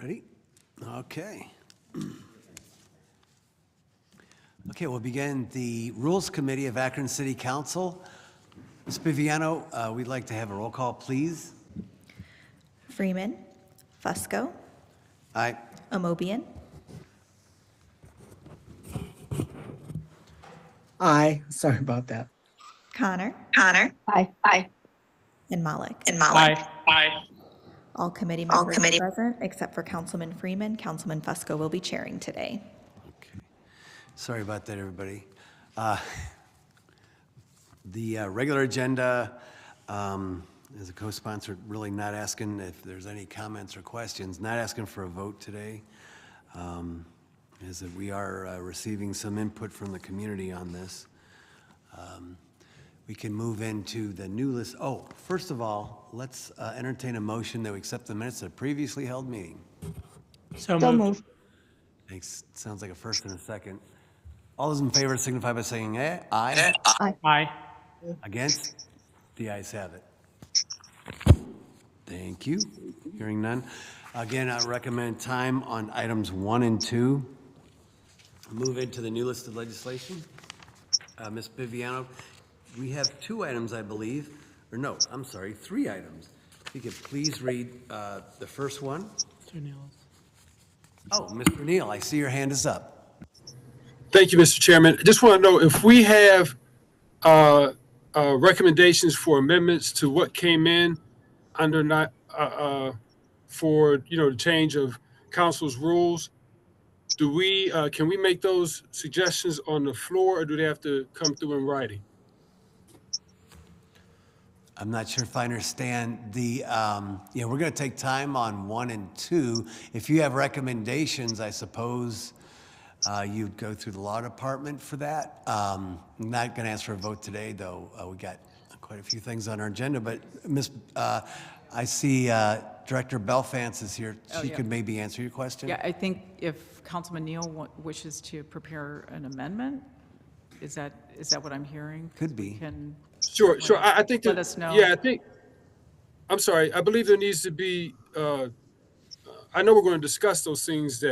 Ready? Okay. Okay, we'll begin the Rules Committee of Akron City Council. Ms. Biviano, we'd like to have a roll call, please. Freeman, Fusco, Aye. Amobian, Aye. Sorry about that. Connor, Aye. and Malik. Aye. All committee members are present except for Councilman Freeman. Councilman Fusco will be chairing today. Okay. Sorry about that, everybody. The regular agenda, as a co-sponsor, really not asking if there's any comments or questions, not asking for a vote today, is that we are receiving some input from the community on this. We can move into the new list. Oh, first of all, let's entertain a motion that we accept the minutes of a previously held meeting. So moved. Thanks. Sounds like a first and a second. All those in favor signify by saying aye. Aye. Against? The ayes have it. Thank you. Hearing none. Again, I recommend time on items 1 and 2. Move into the new list of legislation. Ms. Biviano, we have 2 items, I believe, or no, I'm sorry, 3 items. If you could please read the first one. Mr. Neal. Oh, Mr. Neal, I see your hand is up. Thank you, Mr. Chairman. I just want to know if we have recommendations for amendments to what came in under for the change of council's rules. Do we can we make those suggestions on the floor, or do they have to come through in writing? I'm not sure if I understand the, we're going to take time on 1 and 2. If you have recommendations, I suppose you'd go through the law department for that. I'm not going to ask for a vote today, though. We got quite a few things on our agenda, but I see Director Belfance is here. She could maybe answer your question. Yeah, I think if Councilman Neal wishes to prepare an amendment, is that what I'm hearing? Could be. Sure. I think let us know. Yeah, I'm sorry. I believe there needs to be. I know we're going to discuss those things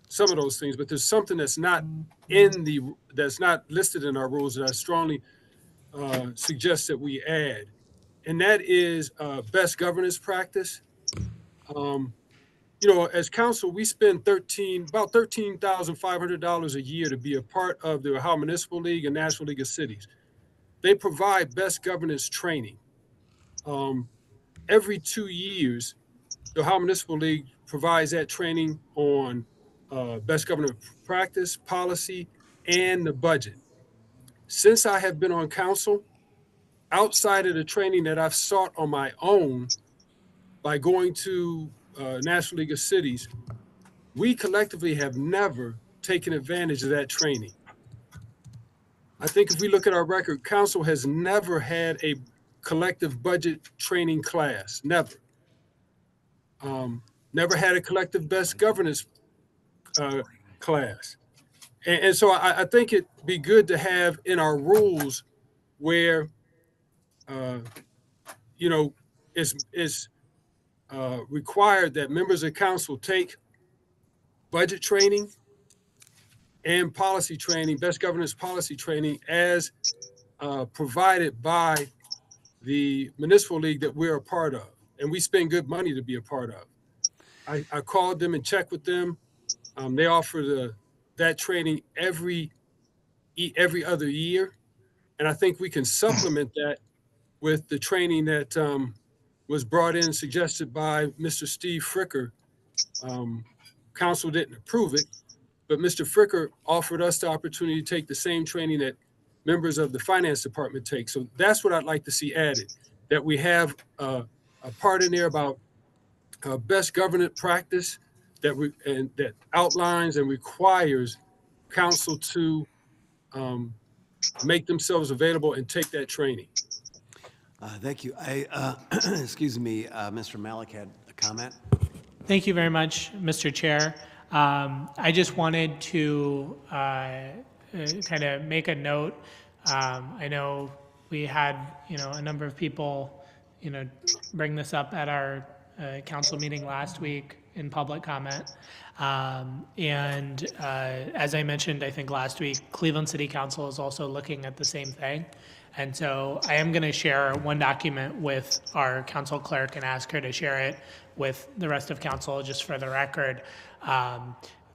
some of those things, but there's something that's not that's not listed in our rules that I strongly suggest that we add, and that is best governance practice. As council, we spend about $13,500 a year to be a part of the Ohio Municipal League and National League of Cities. They provide best governance training. Every 2 years, the Ohio Municipal League provides that training on best governance practice, policy, and the budget. Since I have been on council, outside of the training that I've sought on my own by going to National League of Cities, we collectively have never taken advantage of that training. I think if we look at our record, council has never had a collective budget training class, never. Never had a collective best governance class. And so I think it'd be good to have in our rules where, it's required that members of council take budget training and policy training, best governance policy training as provided by the municipal league that we're a part of. And we spend good money to be a part of. I called them and checked with them. They offer that training every other year. And I think we can supplement that with the training that was brought in, suggested by Mr. Steve Fricker. Council didn't approve it, but Mr. Fricker offered us the opportunity to take the same training that members of the finance department take. So that's what I'd like to see added, that we have a part in there about best governance practice that outlines and requires council to make themselves available and take that training. Thank you. Excuse me, Mr. Malik had a comment. Thank you very much, Mr. Chair. I just wanted to kind of make a note. I know we had, a number of people, bring this up at our council meeting last week in public comment. As I mentioned, I think last week, Cleveland City Council is also looking at the same thing. And so I am going to share one document with our council clerk and ask her to share it with the rest of council, just for the record.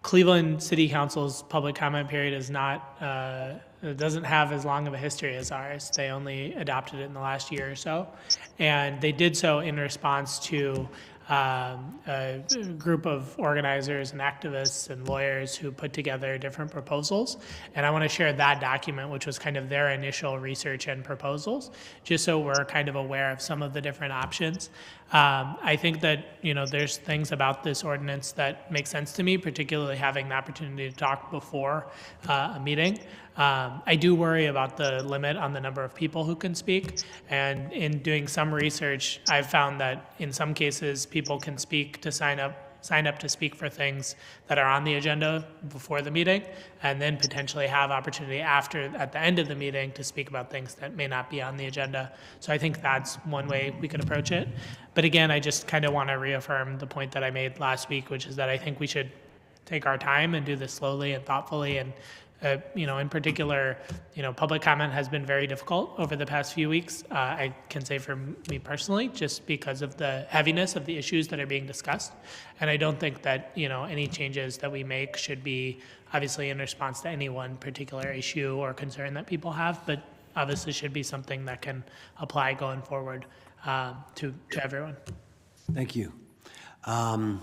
Cleveland City Council's public comment period is not, it doesn't have as long of a history as ours. They only adopted it in the last year or so. And they did so in response to a group of organizers and activists and lawyers who put together different proposals. And I want to share that document, which was kind of their initial research and proposals, just so we're kind of aware of some of the different options. I think that, there's things about this ordinance that make sense to me, particularly having the opportunity to talk before a meeting. I do worry about the limit on the number of people who can speak. And in doing some research, I've found that in some cases, people can speak to sign up to speak for things that are on the agenda before the meeting, and then potentially have opportunity at the end of the meeting to speak about things that may not be on the agenda. So I think that's one way we could approach it. But again, I just kind of want to reaffirm the point that I made last week, which is that I think we should take our time and do this slowly and thoughtfully. And in particular, public comment has been very difficult over the past few weeks. I can say for me personally, just because of the heaviness of the issues that are being discussed. And I don't think that, any changes that we make should be obviously in response to any one particular issue or concern that people have, but obviously should be something that can apply going forward to everyone. Thank you. In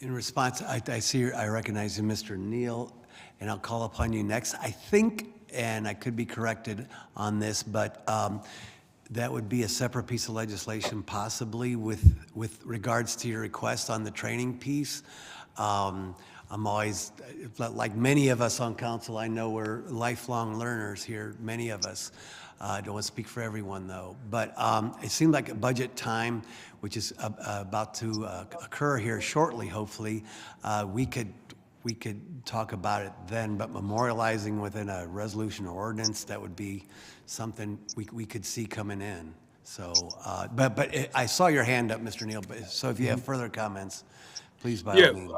response, I recognize you, Mr. Neal, and I'll call upon you next. I think, and I could be corrected on this, but that would be a separate piece of legislation, possibly with regards to your request on the training piece. I'm always, like many of us on council, I know we're lifelong learners here, many of us. I don't want to speak for everyone, though. But it seemed like a budget time, which is about to occur here shortly, hopefully, we could talk about it then, but memorializing within a resolution or ordinance, that would be something we could see coming in. So, but I saw your hand up, Mr. Neal, but so if you have further comments, please by all means.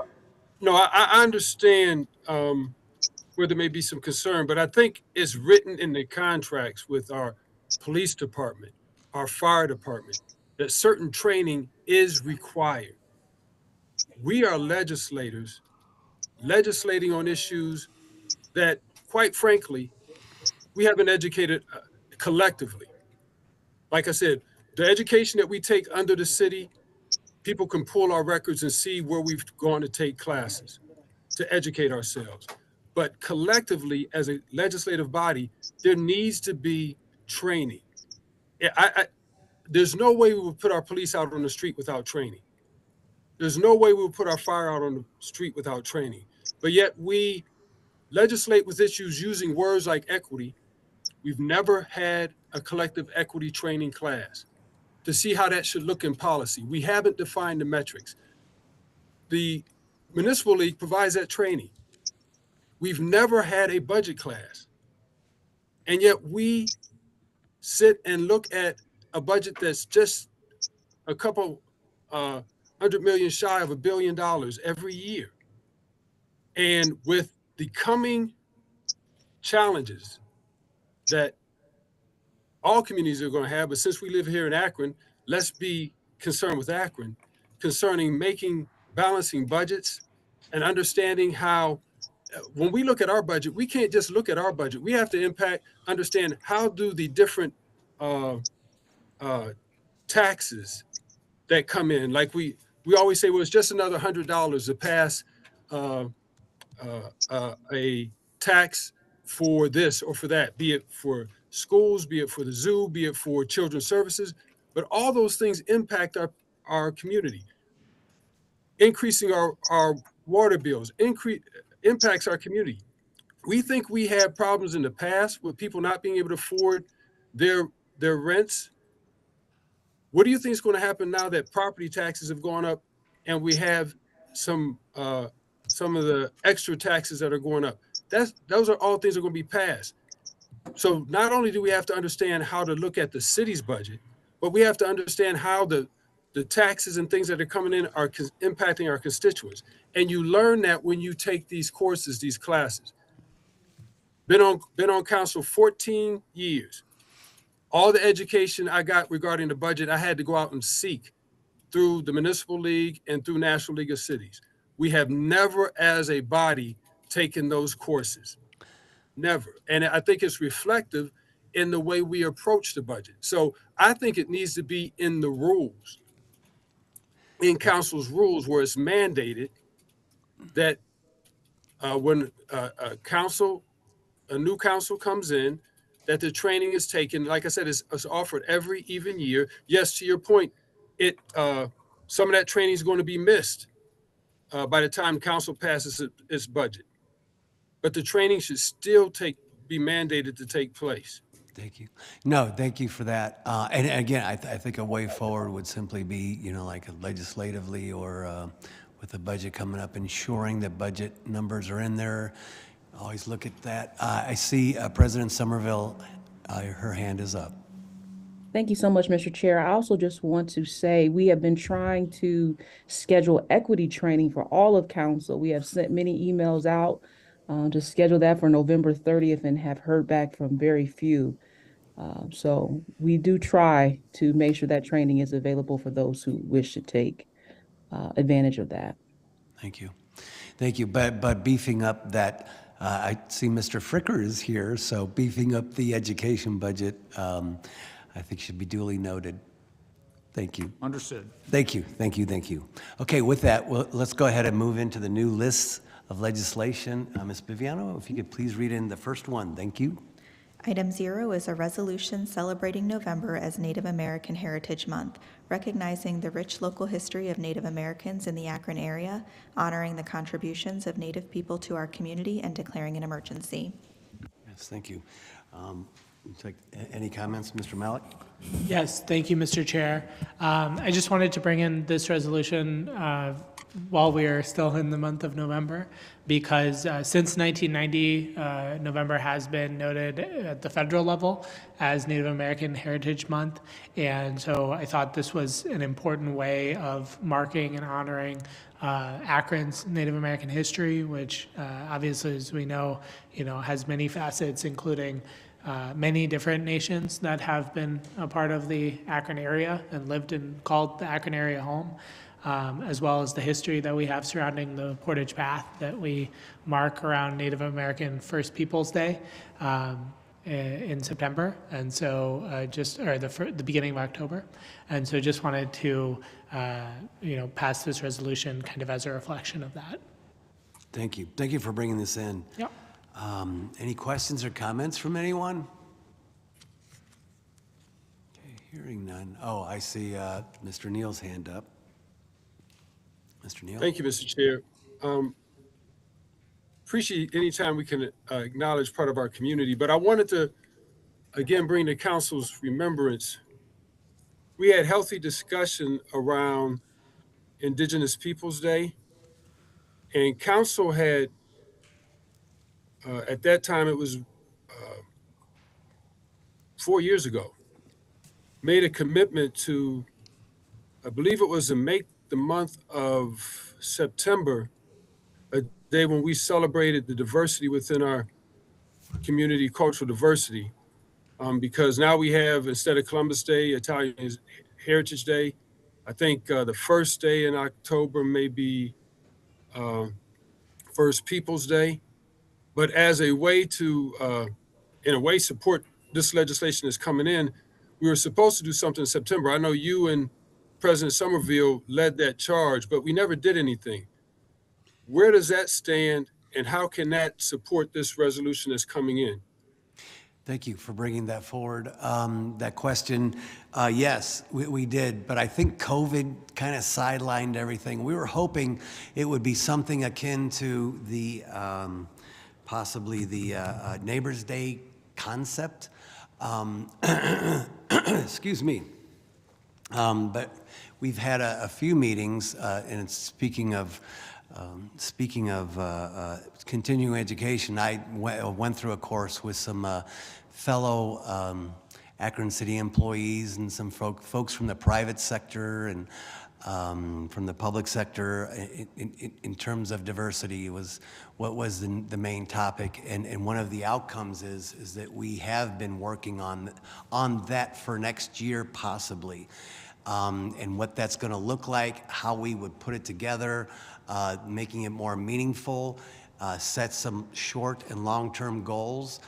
No, I understand where there may be some concern, but I think it's written in the contracts with our police department, our fire department, that certain training is required. We are legislators legislating on issues that, quite frankly, we haven't educated collectively. Like I said, the education that we take under the city, people can pull our records and see where we've gone to take classes to educate ourselves. But collectively, as a legislative body, there needs to be training. There's no way we would put our police out on the street without training. There's no way we would put our fire out on the street without training. But yet we legislate with issues using words like equity. We've never had a collective equity training class to see how that should look in policy. We haven't defined the metrics. The municipal league provides that training. We've never had a budget class. And yet we sit and look at a budget that's just a couple $100 million shy of $1 billion every year. And with the coming challenges that all communities are going to have, but since we live here in Akron, let's be concerned with Akron, concerning balancing budgets and understanding how, when we look at our budget, we can't just look at our budget. We have to understand how do the different taxes that come in, like we always say, well, it's just another $100 to pass a tax for this or for that, be it for schools, be it for the zoo, be it for children's services. But all those things impact our community. Increasing our water bills impacts our community. We think we had problems in the past with people not being able to afford their rents. What do you think is going to happen now that property taxes have gone up and we have some of the extra taxes that are going up? Those are all things that are going to be passed. So not only do we have to understand how to look at the city's budget, but we have to understand how the the taxes and things that are coming in are impacting our constituents. And you learn that when you take these courses, these classes. Been on council 14 years. All the education I got regarding the budget, I had to go out and seek through the Municipal League and through National League of Cities. We have never, as a body, taken those courses. Never. And I think it's reflective in the way we approach the budget. So I think it needs to be in the rules, in council's rules, where it's mandated that when a new council comes in, that the training is taken. Like I said, it's offered every even year. Yes, to your point, some of that training is going to be missed by the time council passes its budget. But the training should still be mandated to take place. Thank you. No, thank you for that. And again, I think a way forward would simply be, like legislatively or with the budget coming up, ensuring that budget numbers are in there. Always look at that. I see President Somerville, her hand is up. Thank you so much, Mr. Chair. I also just want to say we have been trying to schedule equity training for all of council. We have sent many emails out to schedule that for November 30th and have heard back from very few. So we do try to make sure that training is available for those who wish to take advantage of that. Thank you. Thank you. But beefing up that, I see Mr. Fricker is here, so beefing up the education budget, I think should be duly noted. Thank you. Understood. Thank you, thank you, thank you. Okay, with that, let's go ahead and move into the new lists of legislation. Ms. Biviano, if you could please read in the first one, thank you. Item 0 is a resolution celebrating November as Native American Heritage Month, recognizing the rich local history of Native Americans in the Akron area, honoring the contributions of Native people to our community, and declaring an emergency. Yes, thank you. Any comments, Mr. Malik? Yes, thank you, Mr. Chair. I just wanted to bring in this resolution while we are still in the month of November, because since 1990, November has been noted at the federal level as Native American Heritage Month. And so I thought this was an important way of marking and honoring Akron's Native American history, which obviously, as we know, has many facets, including many different nations that have been a part of the Akron area and lived and called the Akron area home, as well as the history that we have surrounding the Portage Path that we mark around Native American First Peoples Day in September, and so the beginning of October, and so just wanted to pass this resolution kind of as a reflection of that. Thank you. Thank you for bringing this in. Yep. Any questions or comments from anyone? Okay, hearing none. Oh, I see Mr. Neal's hand up. Mr. Neal? Thank you, Mr. Chair. Appreciate any time we can acknowledge part of our community, but I wanted to, again, bring to council's remembrance. We had healthy discussion around Indigenous Peoples Day, and council had, at that time, it was 4 years ago, made a commitment to, I believe it was to make the month of September a day when we celebrated the diversity within our community, cultural diversity, because now we have, instead of Columbus Day, Italian Heritage Day. I think the first day in October may be First Peoples Day. But as a way to, in a way, support this legislation that's coming in, we were supposed to do something in September. I know you and President Somerville led that charge, but we never did anything. Where does that stand, and how can that support this resolution that's coming in? Thank you for bringing that forward. That question, yes, we did, but I think COVID kind of sidelined everything. We were hoping it would be something akin to the possibly the Neighbors Day concept. Excuse me. But we've had a few meetings, and speaking of continuing education, I went through a course with some fellow Akron City employees and some folks from the private sector and from the public sector in terms of diversity was what was the main topic. And one of the outcomes is that we have been working on that for next year possibly. And what that's going to look like, how we would put it together, making it more meaningful, set some short and long-term goals,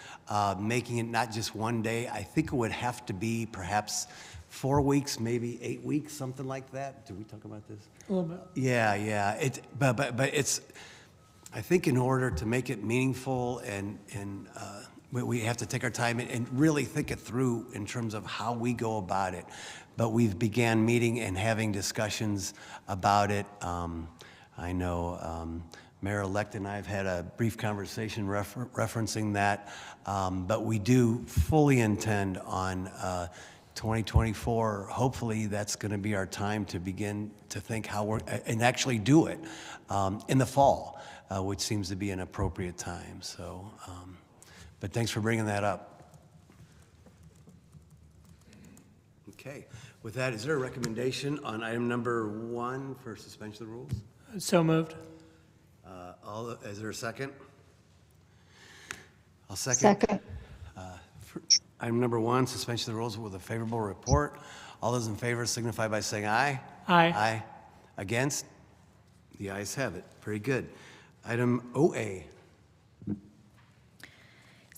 making it not just one day. I think it would have to be perhaps 4 weeks, maybe 8 weeks, something like that. Did we talk about this? A little bit. Yeah. But it's, I think in order to make it meaningful and we have to take our time and really think it through in terms of how we go about it. But we've began meeting and having discussions about it. I know Mayor-elect and I have had a brief conversation referencing that, but we do fully intend on 2024, hopefully that's going to be our time to begin to think how we're, and actually do it in the fall, which seems to be an appropriate time. So, but thanks for bringing that up. Okay, with that, is there a recommendation on item number 1 for suspension of the rules? So moved. Is there a second? I'll second. Second. Item number 1, suspension of the rules with a favorable report. All those in favor signify by saying aye. Aye. Aye. Against? The ayes have it. Very good. Item OA.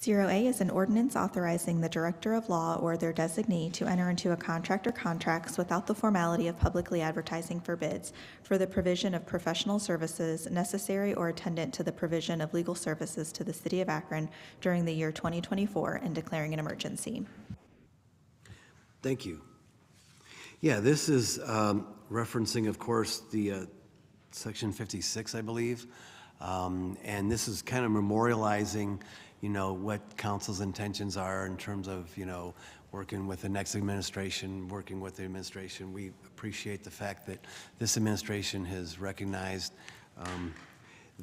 0A is an ordinance authorizing the Director of Law or their designee to enter into a contract or contracts without the formality of publicly advertising for bids for the provision of professional services necessary or attendant to the provision of legal services to the City of Akron during the year 2024 and declaring an emergency. Thank you. Yeah, this is referencing, of course, the Section 56, I believe. And this is kind of memorializing what council's intentions are in terms of, working with the next administration, working with the administration. We appreciate the fact that this administration has recognized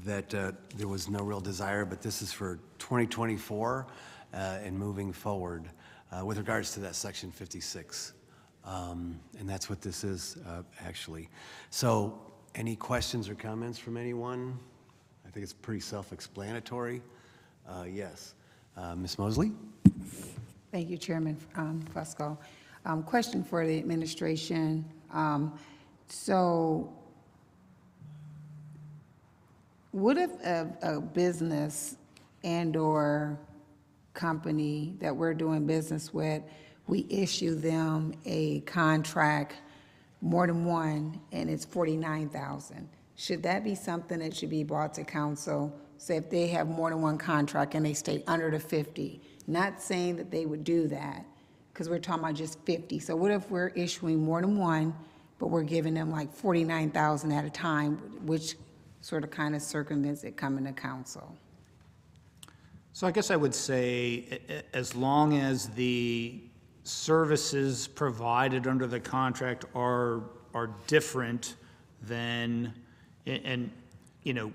that there was no real desire, but this is for 2024 and moving forward with regards to that Section 56. And that's what this is, actually. So any questions or comments from anyone? I think it's pretty self-explanatory. Yes. Ms. Mosley? Thank you, Chairman Fusco. Question for the administration. So what if a business and/or company that we're doing business with, we issue them a contract, more than one, and it's $49,000? Should that be something that should be brought to council? So if they have more than one contract and they stay under the 50, not saying that they would do that, because we're talking about just 50. So what if we're issuing more than one, but we're giving them like 49,000 at a time, which sort of kind of circumvents it coming to council? So I guess I would say, as long as the services provided under the contract are different than, and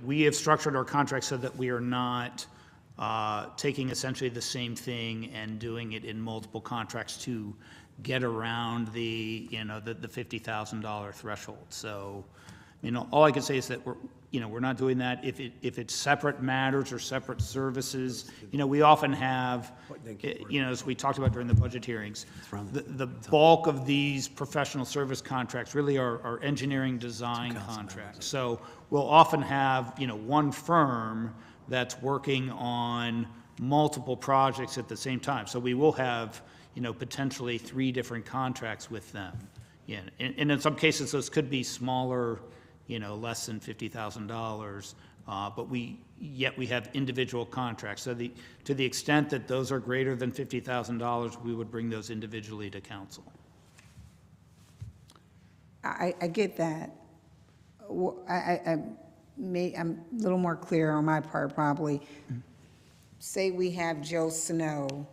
we have structured our contract so that we are not taking essentially the same thing and doing it in multiple contracts to get around the $50,000 threshold. So, all I can say is that we're not doing that. If it's separate matters or separate services, we often have, as we talked about during the budget hearings, the bulk of these professional service contracts really are engineering design contracts. So we'll often have, one firm that's working on multiple projects at the same time. So we will have, potentially 3 different contracts with them. Yeah, and in some cases, those could be smaller, less than $50,000, but we have individual contracts. So to the extent that those are greater than $50,000, we would bring those individually to council. I get that. I'm a little more clear on my part, probably. Say we have Joe Snow,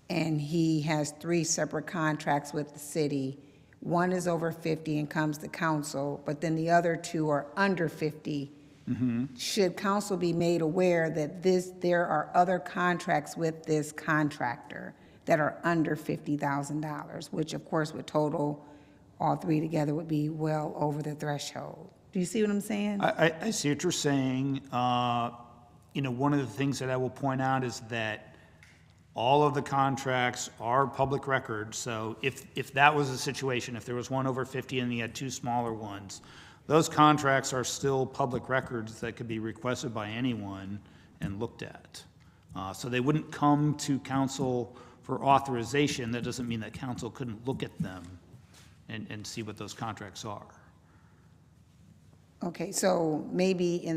and he has 3 separate contracts with the city. One is over 50 and comes to council, but then the other 2 are under 50. Should council be made aware that there are other contracts with this contractor that are under $50,000, which of course would total all three together would be well over the threshold. Do you see what I'm saying? I see what you're saying. One of the things that I will point out is that all of the contracts are public record. So if that was the situation, if there was one over 50 and you had two smaller ones, those contracts are still public records that could be requested by anyone and looked at. So they wouldn't come to council for authorization. That doesn't mean that council couldn't look at them and see what those contracts are. Okay, so maybe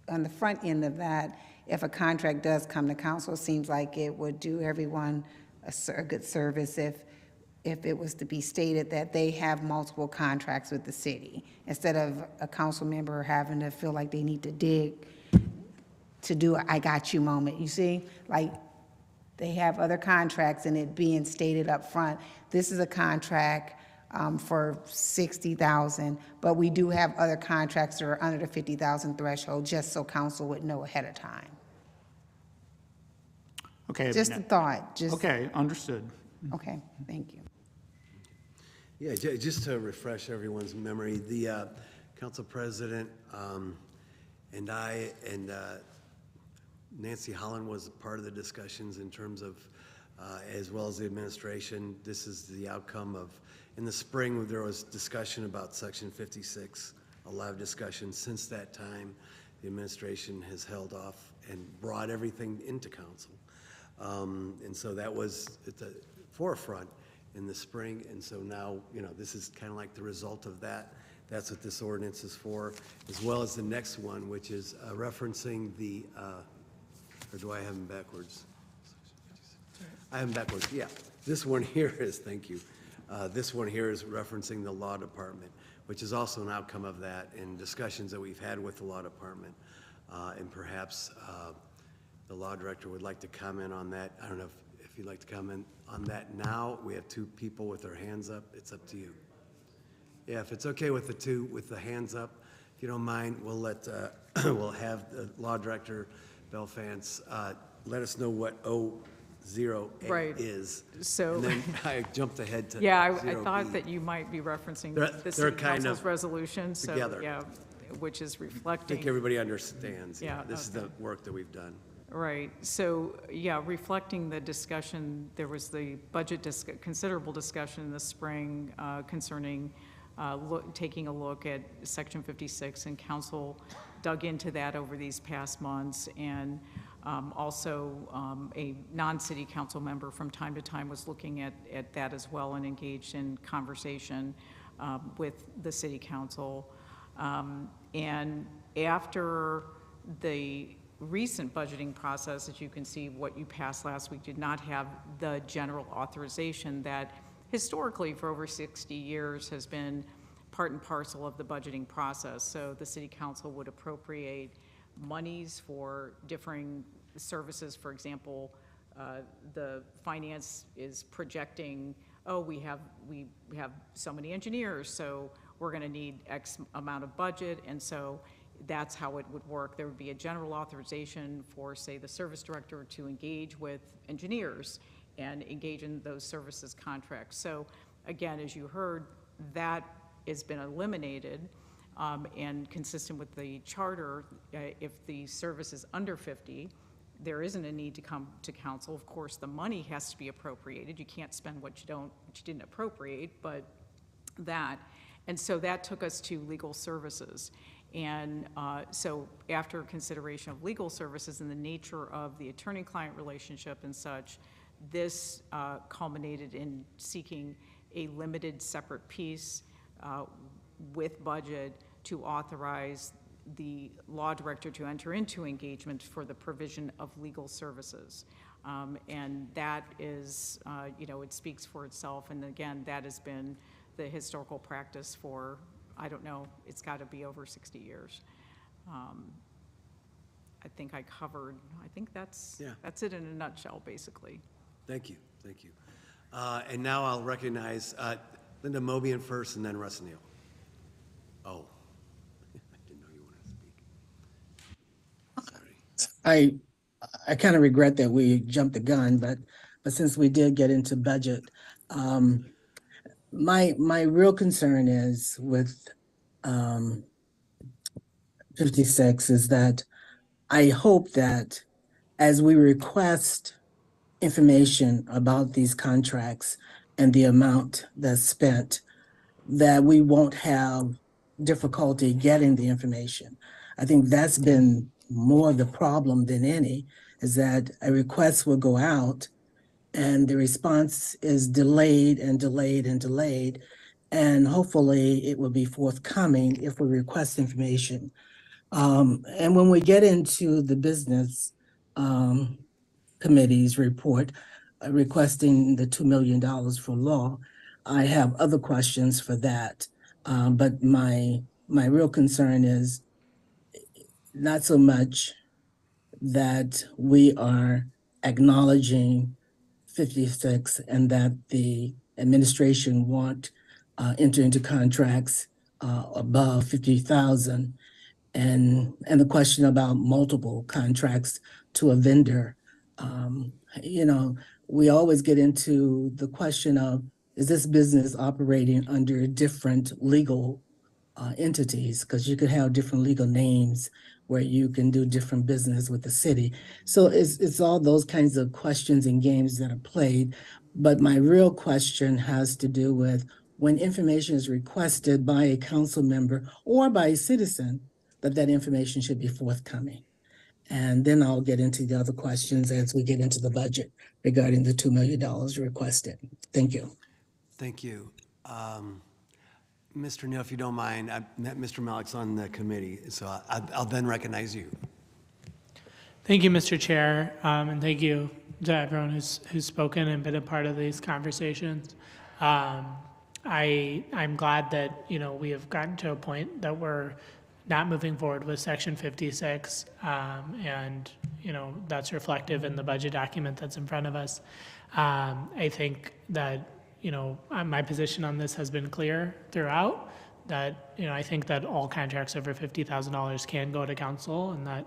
on the front end of that, if a contract does come to council, it seems like it would do everyone a good service if it was to be stated that they have multiple contracts with the city, instead of a council member having to feel like they need to dig to do a I got you moment. You see, like they have other contracts and it being stated up front, this is a contract for 60,000, but we do have other contracts that are under the 50,000 threshold, just so council would know ahead of time. Okay. Just a thought, just. Okay, understood. Okay, thank you. Yeah, just to refresh everyone's memory, the council president and I and Nancy Holland was part of the discussions in terms of, as well as the administration, this is the outcome of, in the spring, there was discussion about Section 56, a lot of discussion. Since that time, the administration has held off and brought everything into council. And so that was at the forefront in the spring. And so now, this is kind of like the result of that. That's what this ordinance is for, as well as the next one, which is referencing the, or do I have them backwards? I have them backwards, yeah. This one here is, thank you. This one here is referencing the law department, which is also an outcome of that and discussions that we've had with the law department. And perhaps the law director would like to comment on that. I don't know if you'd like to comment on that now. We have two people with their hands up. It's up to you. Yeah, if it's okay with the two with the hands up, if you don't mind, we'll let we'll have the law director, Belfance, let us know what 008 Right. is. So- And then I jumped ahead to Yeah, I 0B. thought that you might be referencing They're the city kind council's of resolution, so, together. yeah, which is I think reflecting, everybody understands. Yeah, This is the work that we've done. right. So, yeah, reflecting the discussion, there was the considerable discussion in the spring concerning taking a look at Section 56, and council dug into that over these past months, and also a non-city council member from time to time was looking at that as well and engaged in conversation with the city council. And after the recent budgeting process, as you can see, what you passed last week did not have the general authorization that historically for over 60 years has been part and parcel of the budgeting process. So the city council would appropriate monies for differing services. For example, the finance is projecting, oh, we have so many engineers, so we're going to need X amount of budget, and so that's how it would work. There would be a general authorization for, say, the service director to engage with engineers and engage in those services contracts. So again, as you heard, that has been eliminated, and consistent with the charter, if the service is under 50, there isn't a need to come to council. Of course, the money has to be appropriated. You can't spend what you didn't appropriate, but that. And so that took us to legal services. And so after consideration of legal services and the nature of the attorney-client relationship and such, this culminated in seeking a limited separate piece with budget to authorize the law director to enter into engagement for the provision of legal services. And that is, it speaks for itself. And again, that has been the historical practice for, I don't know, it's got to be over 60 years. I think that's it in a nutshell, basically. Thank you. And now I'll recognize Linda Mobian first and then Russ Neal. Oh, I didn't know you wanted to speak. Sorry. I kind of regret that we jumped the gun, but but since we did get into budget, my real concern is with 56 is that I hope that as we request information about these contracts and the amount that's spent, that we won't have difficulty getting the information. I think that's been more the problem than any, is that a request will go out and the response is delayed and delayed and delayed. And hopefully it will be forthcoming if we request information. And when we get into the business committee's report requesting the $2 million for law, I have other questions for that. But my real concern is not so much that we are acknowledging 56 and that the administration want enter into contracts above 50,000, and the question about multiple contracts to a vendor. You know, we always get into the question of, is this business operating under different legal entities? Because you could have different legal names where you can do different business with the city. So it's all those kinds of questions and games that are played. But my real question has to do with when information is requested by a council member or by a citizen, that information should be forthcoming. And then I'll get into the other questions as we get into the budget regarding the $2 million requested. Thank you. Thank you. Mr. Neal, if you don't mind, Mr. Malik's on the committee, so I'll then recognize you. Thank you, Mr. Chair, and thank you to everyone who's spoken and been a part of these conversations. I'm glad that we have gotten to a point that we're not moving forward with Section 56, and that's reflective in the budget document that's in front of us. I think that my position on this has been clear throughout. That I think that all contracts over $50,000 can go to council, and that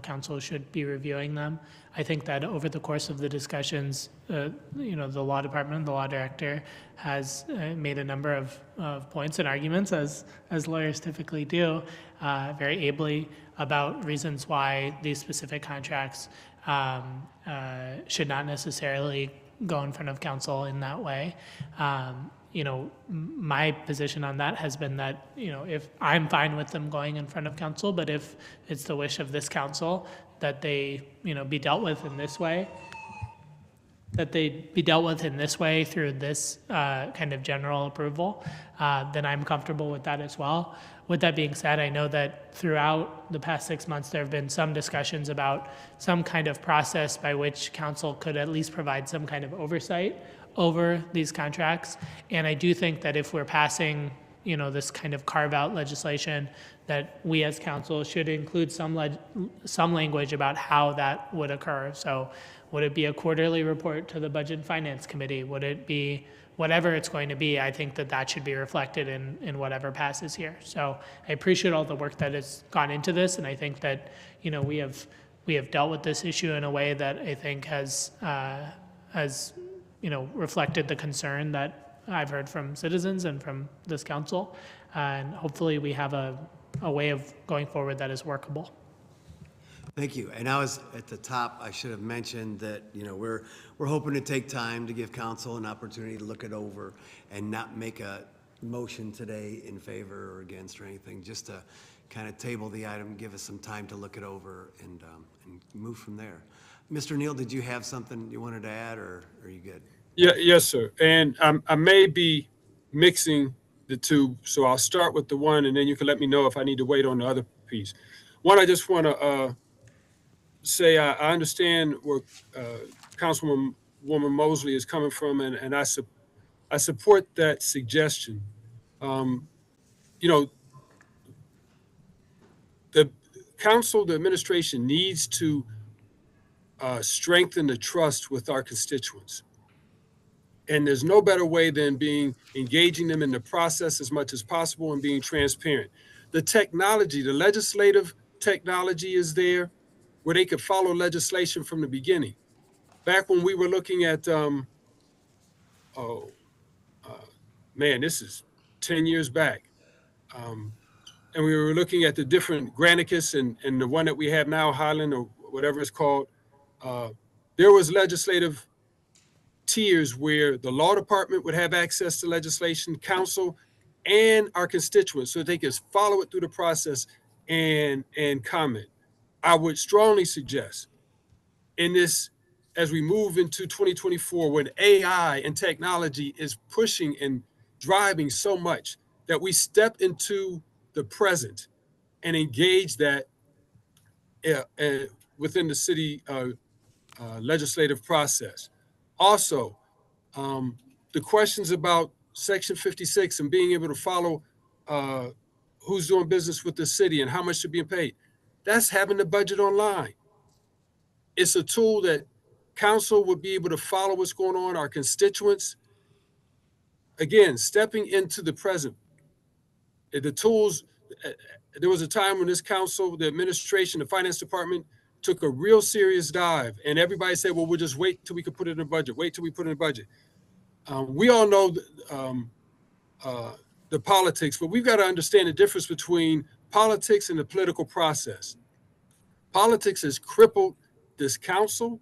council should be reviewing them. I think that over the course of the discussions, the law department, the law director has made a number of points and arguments, as lawyers typically do, very ably, about reasons why these specific contracts should not necessarily go in front of council in that way. My position on that has been that, if I'm fine with them going in front of council, but if it's the wish of this council that they, be dealt with in this way, through this kind of general approval, then I'm comfortable with that as well. With that being said, I know that throughout the past 6 months, there have been some discussions about some kind of process by which council could at least provide some kind of oversight over these contracts. And I do think that if we're passing, this kind of carve-out legislation, that we as council should include some language about how that would occur. So would it be a quarterly report to the Budget and Finance Committee? Would it be whatever it's going to be? I think that should be reflected in whatever passes here. So I appreciate all the work that has gone into this, and I think that we have dealt with this issue in a way that I think has reflected the concern that I've heard from citizens and from this council, and hopefully we have a way of going forward that is workable. Thank you. And I was at the top, I should have mentioned that, we're hoping to take time to give council an opportunity to look it over and not make a motion today in favor or against or anything, just to kind of table the item, give us some time to look it over and move from there. Mr. Neal, did you have something you wanted to add, or are you good? Yeah, yes, sir. And I may be mixing the two, so I'll start with the one, and then you can let me know if I need to wait on the other piece. One, I just want to say I understand where Councilwoman Mosley is coming from, and I support that suggestion. The council, the administration needs to strengthen the trust with our constituents. And there's no better way than engaging them in the process as much as possible and being transparent. The technology, the legislative technology is there where they could follow legislation from the beginning. back when we were looking at, man, this is 10 years back. And we were looking at the different Granicus and the one that we have now, Highland or whatever it's called. There was legislative tiers where the law department would have access to legislation, council, and our constituents, so they could follow it through the process and comment. I would strongly suggest in this, as we move into 2024, when AI and technology is pushing and driving so much, that we step into the present and engage that within the city legislative process. Also, the questions about Section 56 and being able to follow who's doing business with the city and how much they're being paid, that's having the budget online. It's a tool that council would be able to follow what's going on, our constituents. Again, stepping into the present. The tools, there was a time when this council, the administration, the finance department took a real serious dive, and everybody said, well, we'll just wait till we could put it in the budget, wait till we put it in the budget. We all know the politics, but we've got to understand the difference between politics and the political process. Politics has crippled this council,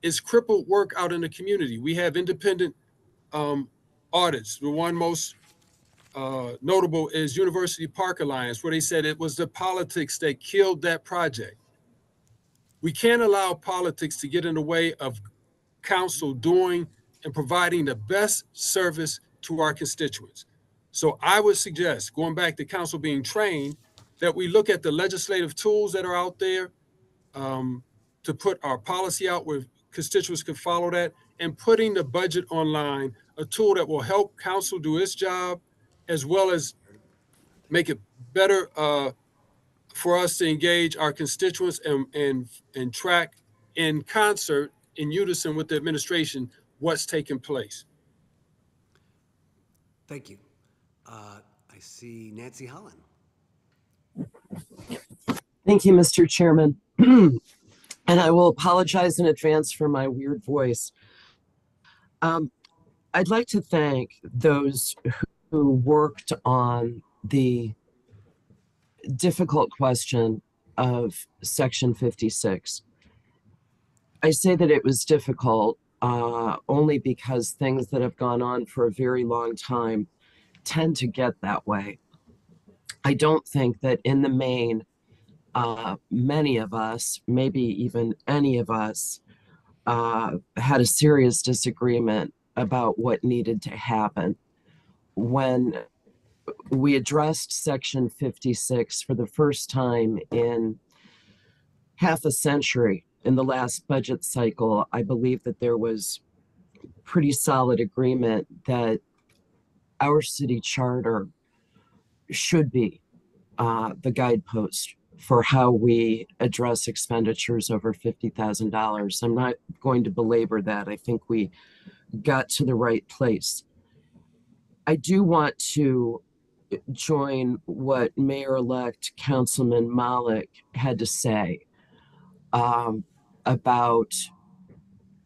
it's crippled work out in the community. We have independent audits. The one most notable is University Park Alliance, where they said it was the politics that killed that project. We can't allow politics to get in the way of council doing and providing the best service to our constituents. So I would suggest, going back to council being trained, that we look at the legislative tools that are out there to put our policy out where constituents can follow that, and putting the budget online, a tool that will help council do its job, as well as make it better for us to engage our constituents and track in concert, in unison with the administration, what's taking place. Thank you. I see Nancy Holland. Thank you, Mr. Chairman. And I will apologize in advance for my weird voice. I'd like to thank those who worked on the difficult question of Section 56. I say that it was difficult only because things that have gone on for a very long time tend to get that way. I don't think that in the main, many of us, maybe even any of us, had a serious disagreement about what needed to happen. When we addressed Section 56 for the first time in half a century, in the last budget cycle, I believe that there was pretty solid agreement that our city charter should be the guidepost for how we address expenditures over $50,000. I'm not going to belabor that. I think we got to the right place. I do want to join what Mayor-elect Councilman Malik had to say about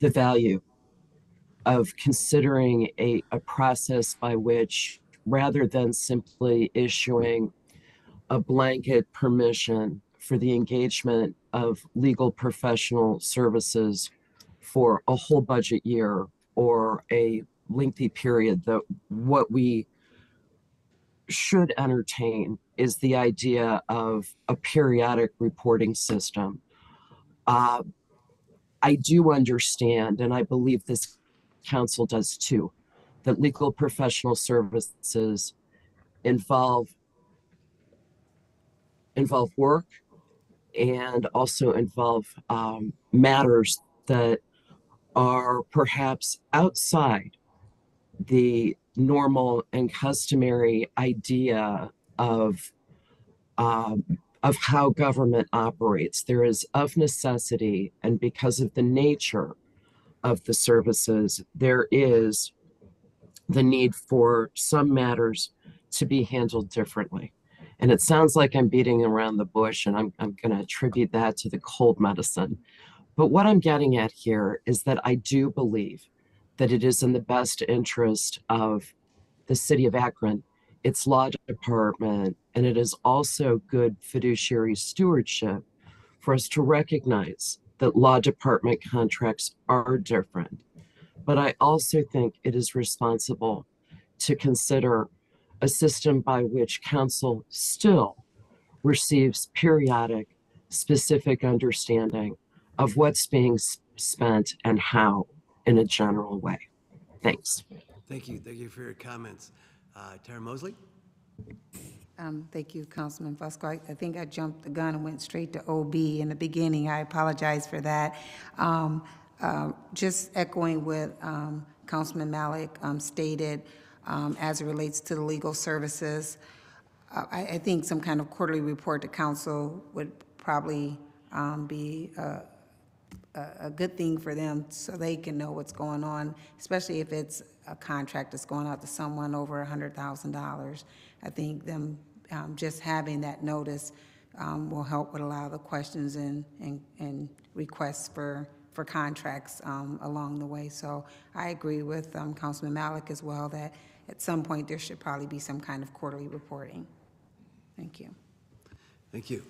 the value of considering a process by which, rather than simply issuing a blanket permission for the engagement of legal professional services for a whole budget year or a lengthy period, that what we should entertain is the idea of a periodic reporting system. I do understand, and I believe this council does too, that legal professional services involve work and also involve matters that are perhaps outside the normal and customary idea of how government operates. There is, of necessity, and because of the nature of the services, there is the need for some matters to be handled differently. And it sounds like I'm beating around the bush, and I'm going to attribute that to the cold medicine. But what I'm getting at here is that I do believe that it is in the best interest of the city of Akron, its law department, and it is also good fiduciary stewardship for us to recognize that law department contracts are different. But I also think it is responsible to consider a system by which council still receives periodic, specific understanding of what's being spent and how in a general way. Thanks. Thank you. Thank you for your comments. Tara Mosley? Thank you, Councilman Fusco. I think I jumped the gun and went straight to OB in the beginning. I apologize for that. Just echoing what Councilman Malik stated as it relates to the legal services. I think some kind of quarterly report to council would probably be a good thing for them so they can know what's going on, especially if it's a contract that's going out to someone over $100,000. I think them just having that notice will help with a lot of the questions and requests for contracts along the way. So I agree with Councilman Malik as well that at some point there should probably be some kind of quarterly reporting. Thank you. Thank you.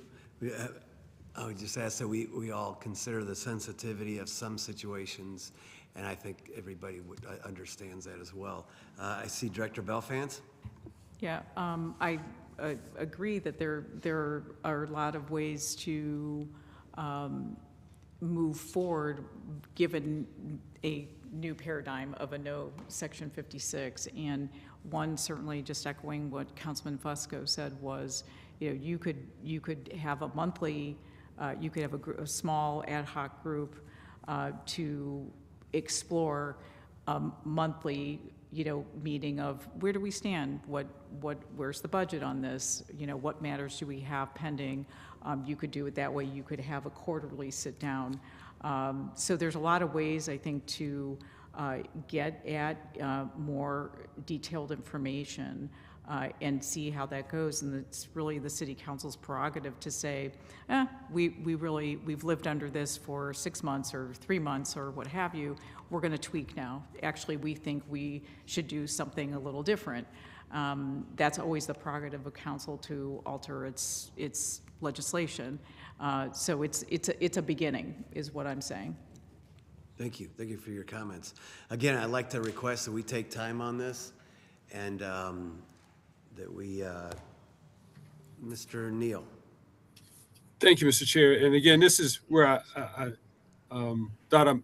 I would just ask that we all consider the sensitivity of some situations, and I think everybody understands that as well. I see Director Belfance. Yeah, I agree that there are a lot of ways to move forward given a new paradigm of a no Section 56. And one, certainly just echoing what Councilman Fusco said, was, you could have a monthly, you could have a small ad hoc group to explore a monthly meeting of where do we stand, where's the budget on this, what matters do we have pending. You could do it that way. You could have a quarterly sit down. So there's a lot of ways, I think, to get at more detailed information and see how that goes. And it's really the city council's prerogative to say, we've lived under this for 6 months or 3 months or what have you. We're going to tweak now. Actually, we think we should do something a little different. That's always the prerogative of council to alter its legislation. So it's a beginning, is what I'm saying. Thank you. Thank you for your comments. Again, I'd like to request that we take time on this and that we, Mr. Neal. Thank you, Mr. Chair. And again, this is where I thought I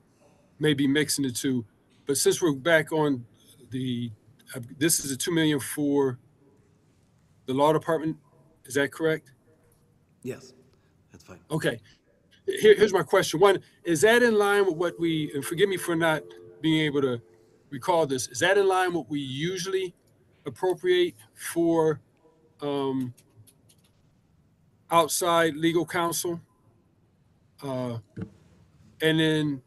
may be mixing the two, but since we're back on this is a $2 million for the law department. Is that correct? Yes, that's fine. Okay. Here's my question. One, is that in line with what and forgive me for not being able to recall this, is that in line with what we usually appropriate for outside legal counsel? And then,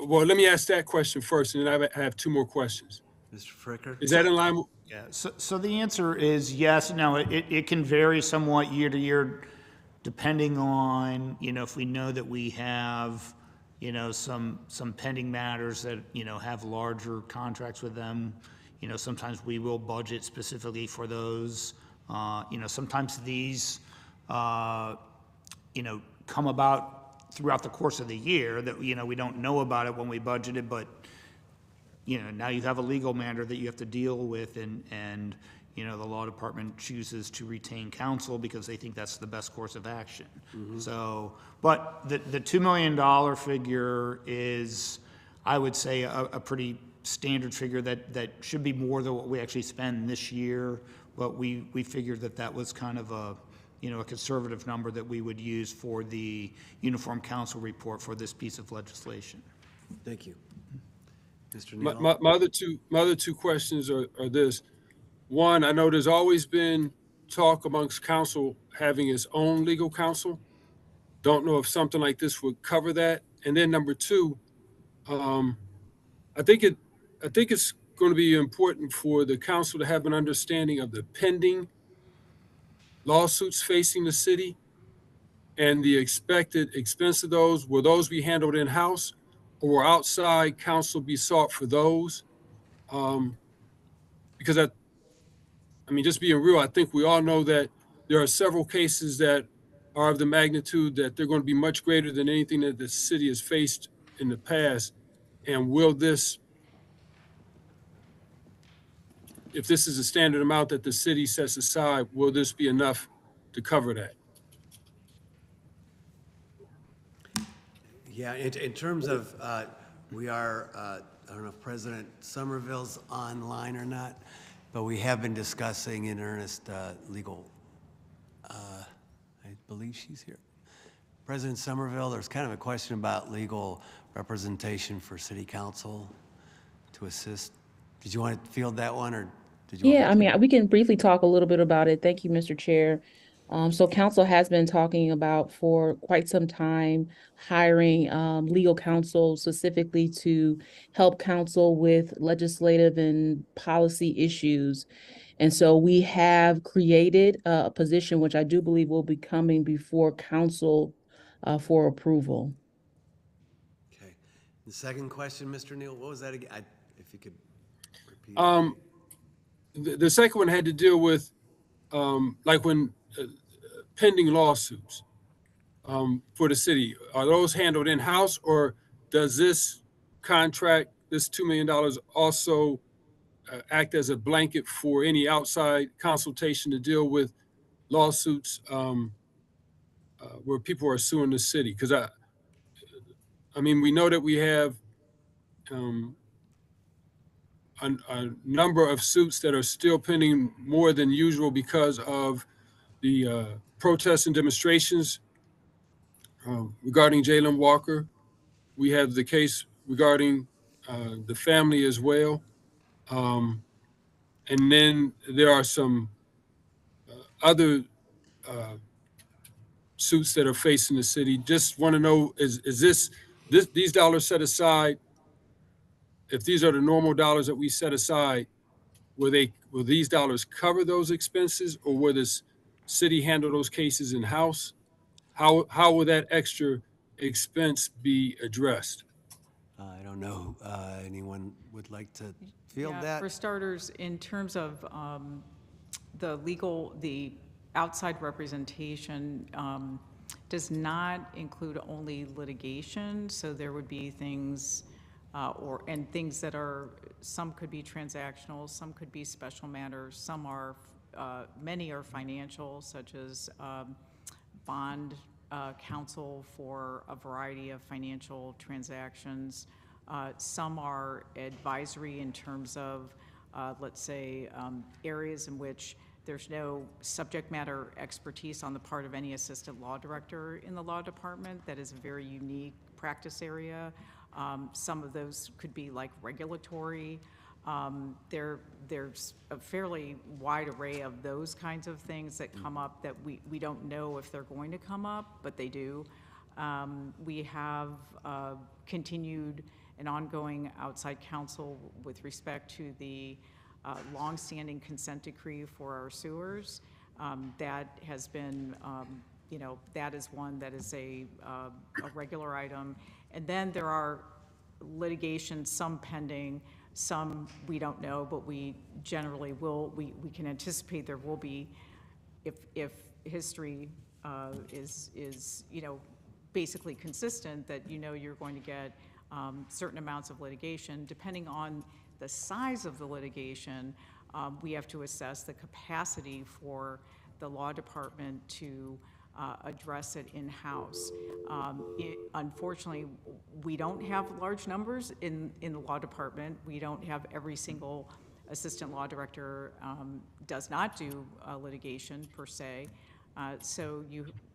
well, let me ask that question first, and then I have two more questions. Mr. Fricker? Is that in line with? Yeah, so the answer is yes. Now, it can vary somewhat year to year, depending on, if we know that we have, some pending matters that, have larger contracts with them. Sometimes we will budget specifically for those. Sometimes these, come about throughout the course of the year that, we don't know about it when we budgeted, but, now you have a legal matter that you have to deal with, and the law department chooses to retain counsel because they think that's the best course of action. Mm-hmm. So, but the $2 million figure is, I would say, a pretty standard figure that should be more than what we actually spend this year. But we figured that was kind of a conservative number that we would use for the uniform counsel report for this piece of legislation. Thank you. Mr. Neal? My other two questions are this. One, I know there's always been talk amongst council having its own legal counsel. Don't know if something like this would cover that. And then number two, I think it's going to be important for the council to have an understanding of the pending lawsuits facing the city and the expected expense of those, will those be handled in-house, or will outside counsel be sought for those? Because I mean, just being real, I think we all know that there are several cases that are of the magnitude that they're going to be much greater than anything that the city has faced in the past. And will this, if this is a standard amount that the city sets aside, will this be enough to cover that? Yeah, in terms of, we are, I don't know if President Somerville's online or not, but we have been discussing in earnest legal, I believe she's here. President Somerville, there's kind of a question about legal representation for city council to assist. Did you want to field that one, or did you want Yeah, I me to? mean, we can briefly talk a little bit about it. Thank you, Mr. Chair. So council has been talking about for quite some time hiring legal counsel specifically to help counsel with legislative and policy issues. And so we have created a position which I do believe will be coming before council for approval. Okay. The second question, Mr. Neal, what was that again? If you could repeat it. The second one had to deal with like when pending lawsuits for the city. Are those handled in-house, or does this contract, this $2 million, also act as a blanket for any outside consultation to deal with lawsuits where people are suing the city? Because I mean, we know that we have a number of suits that are still pending more than usual because of the protests and demonstrations regarding Jalen Walker. We have the case regarding the family as well. And then there are some other suits that are facing the city. Just want to know, is these dollars set aside? If these are the normal dollars that we set aside, will these dollars cover those expenses, or will this city handle those cases in-house? How will that extra expense be addressed? I don't know. Anyone would like to field Yeah, that? for starters, in terms of the outside representation does not include only litigation. So there would be things and things that are, some could be transactional, some could be special matters, some are, many are financial, such as bond counsel for a variety of financial transactions. Some are advisory in terms of, let's say, areas in which there's no subject matter expertise on the part of any assistant law director in the law department. That is a very unique practice area. Some of those could be like regulatory. There's a fairly wide array of those kinds of things that come up that we don't know if they're going to come up, but they do. We have continued an ongoing outside counsel with respect to the longstanding consent decree for our sewers. That has been, that is one that is a regular item. And then there are litigation, some pending, some we don't know, but we generally will, we can anticipate there will be, if history is basically consistent, that you're going to get certain amounts of litigation. Depending on the size of the litigation, we have to assess the capacity for the law department to address it in-house. Unfortunately, we don't have large numbers in the law department. We don't have every single assistant law director does not do litigation per se. So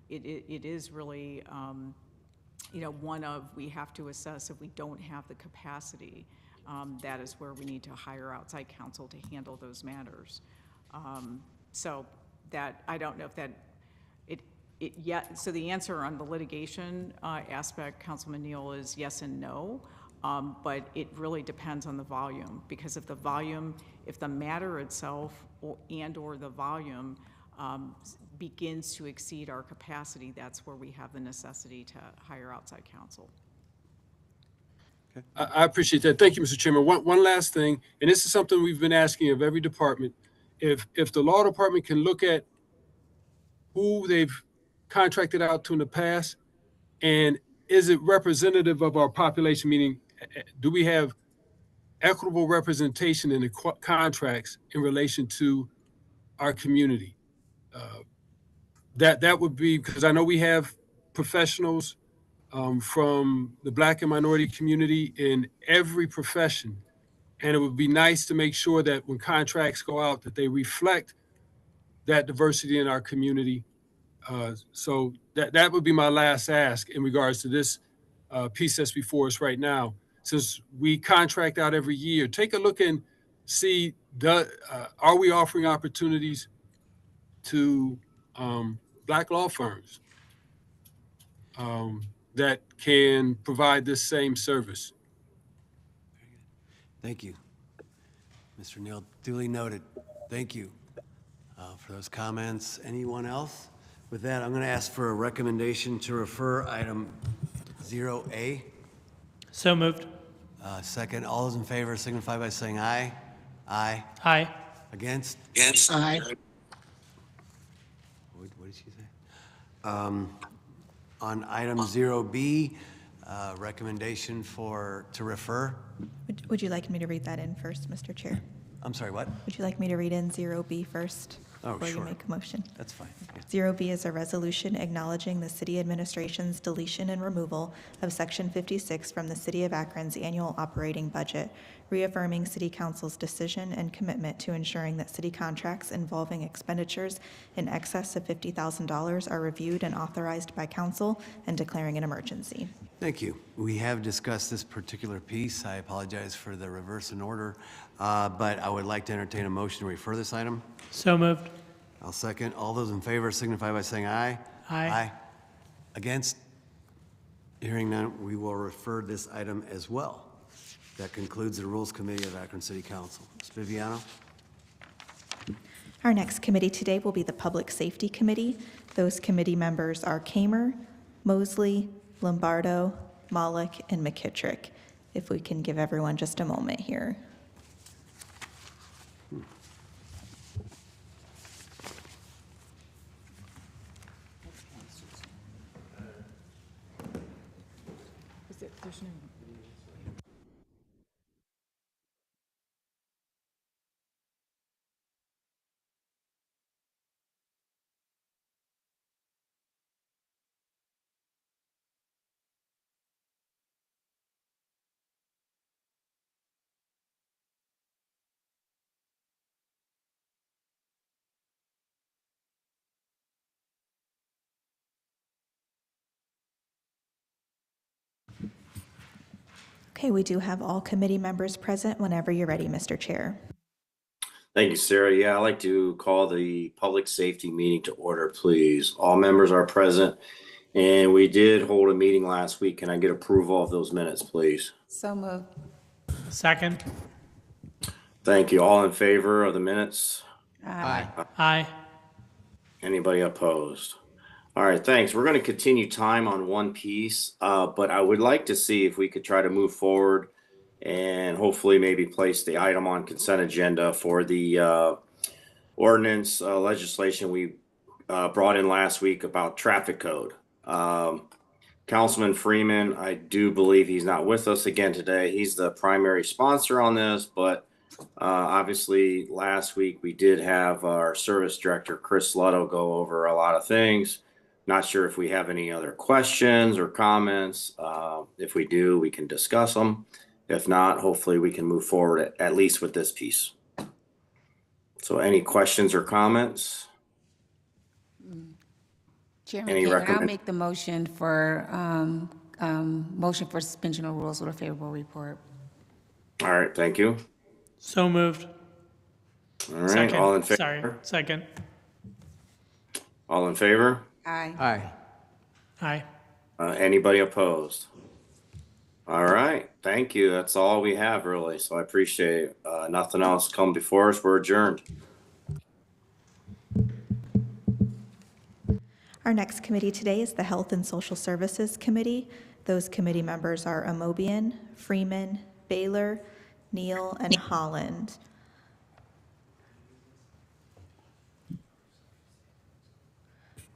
it is really one of, we have to assess if we don't have the capacity. That is where we need to hire outside counsel to handle those matters. So that, I don't know if that, so the answer on the litigation aspect, Councilman Neal, is yes and no, but it really depends on the volume, because if the matter itself or the volume begins to exceed our capacity, that's where we have the necessity to hire outside counsel. I appreciate that. Thank you, Mr. Chairman. One last thing, and this is something we've been asking of every department. If the law department can look at who they've contracted out to in the past, and is it representative of our population? Meaning, do we have equitable representation in the contracts in relation to our community? That would be, because I know we have professionals from the Black and minority community in every profession. And it would be nice to make sure that when contracts go out, that they reflect that diversity in our community. So that would be my last ask in regards to this piece that's before us right now. Since we contract out every year, take a look and see, are we offering opportunities to Black law firms that can provide this same service? Thank you. Mr. Neal, duly noted. Thank you for those comments. Anyone else? With that, I'm going to ask for a recommendation to refer item 0A. So moved. Second, all those in favor signify by saying aye. Aye. Aye. Against? Aye. What did she say? On item 0B, recommendation to refer. Would you like me to read that in first, Mr. Chair? I'm sorry, what? Would you like me to read in 0B first? Oh, before sure. you make a motion? That's fine. Yeah. 0B is a resolution acknowledging the city administration's deletion and removal of Section 56 from the City of Akron's annual operating budget, reaffirming City Council's decision and commitment to ensuring that city contracts involving expenditures in excess of $50,000 are reviewed and authorized by council, and declaring an emergency. Thank you. We have discussed this particular piece. I apologize for the reverse in order, but I would like to entertain a motion to refer this item. So moved. I'll second. All those in favor signify by saying aye. Aye. Against? Hearing none, we will refer this item as well. That concludes the Rules Committee of Akron City Council. Ms. Viviano? Our next committee today will be the Public Safety Committee. Those committee members are Kamer, Mosley, Lombardo, Malik, and McKittrick. If we can give everyone just a moment here. Okay, we do have all committee members present whenever you're ready, Mr. Chair. Thank you, Sarah. Yeah, I'd like to call the public safety meeting to order, please. All members are present, and we did hold a meeting last week. Can I get approval of those minutes, please? So moved. Second. Thank you. All in favor of the minutes? Aye. Aye. Anybody opposed? All right, thanks. We're going to continue time on one piece, but I would like to see if we could try to move forward and hopefully maybe place the item on consent agenda for the ordinance legislation we brought in last week about traffic code. Councilman Freeman, I do believe he's not with us again today. He's the primary sponsor on this, but obviously last week we did have our service director, Chris Lutto, go over a lot of things. Not sure if we have any other questions or comments. If we do, we can discuss them. If not, hopefully we can move forward at least with this piece. So any questions or comments? Chairman, Any I'll make the motion for suspension of rules with a favorable report. All right, thank you. So moved. All right, Second. all in favor? Sorry. Second. All in favor? Aye. Aye. Aye. Anybody opposed? All right, thank you. That's all we have really. So I appreciate it. Nothing else come before us. We're adjourned. Our next committee today is the Health and Social Services Committee. Those committee members are Amobian, Freeman, Baylor, Neal, and Holland.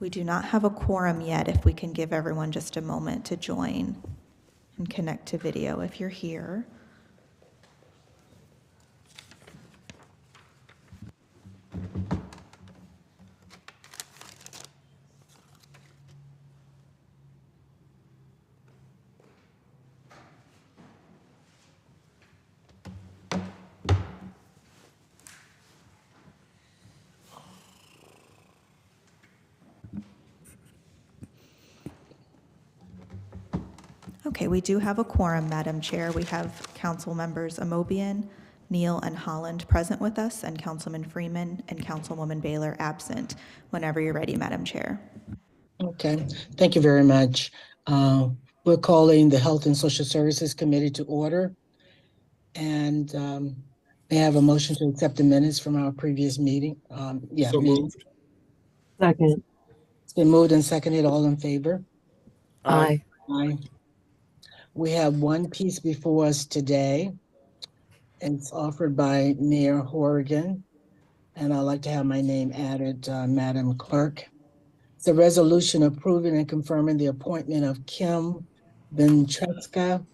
We do not have a quorum yet. If we can give everyone just a moment to join and connect to video if you're here. Okay, we do have a quorum, Madam Chair. We have council members Amobian, Neal, and Holland present with us, and Councilman Freeman and Councilwoman Baylor absent. Whenever you're ready, Madam Chair. Okay, thank you very much. We're calling the Health and Social Services Committee to order. And may I have a motion to accept the minutes from our previous meeting? So moved. Second. It's been moved and seconded. All in favor? Aye. Aye. We have one piece before us today. It's offered by Mayor Horrigan, and I'd like to have my name added, Madam Clerk. It's a resolution approving and confirming the appointment of Kim Ventreska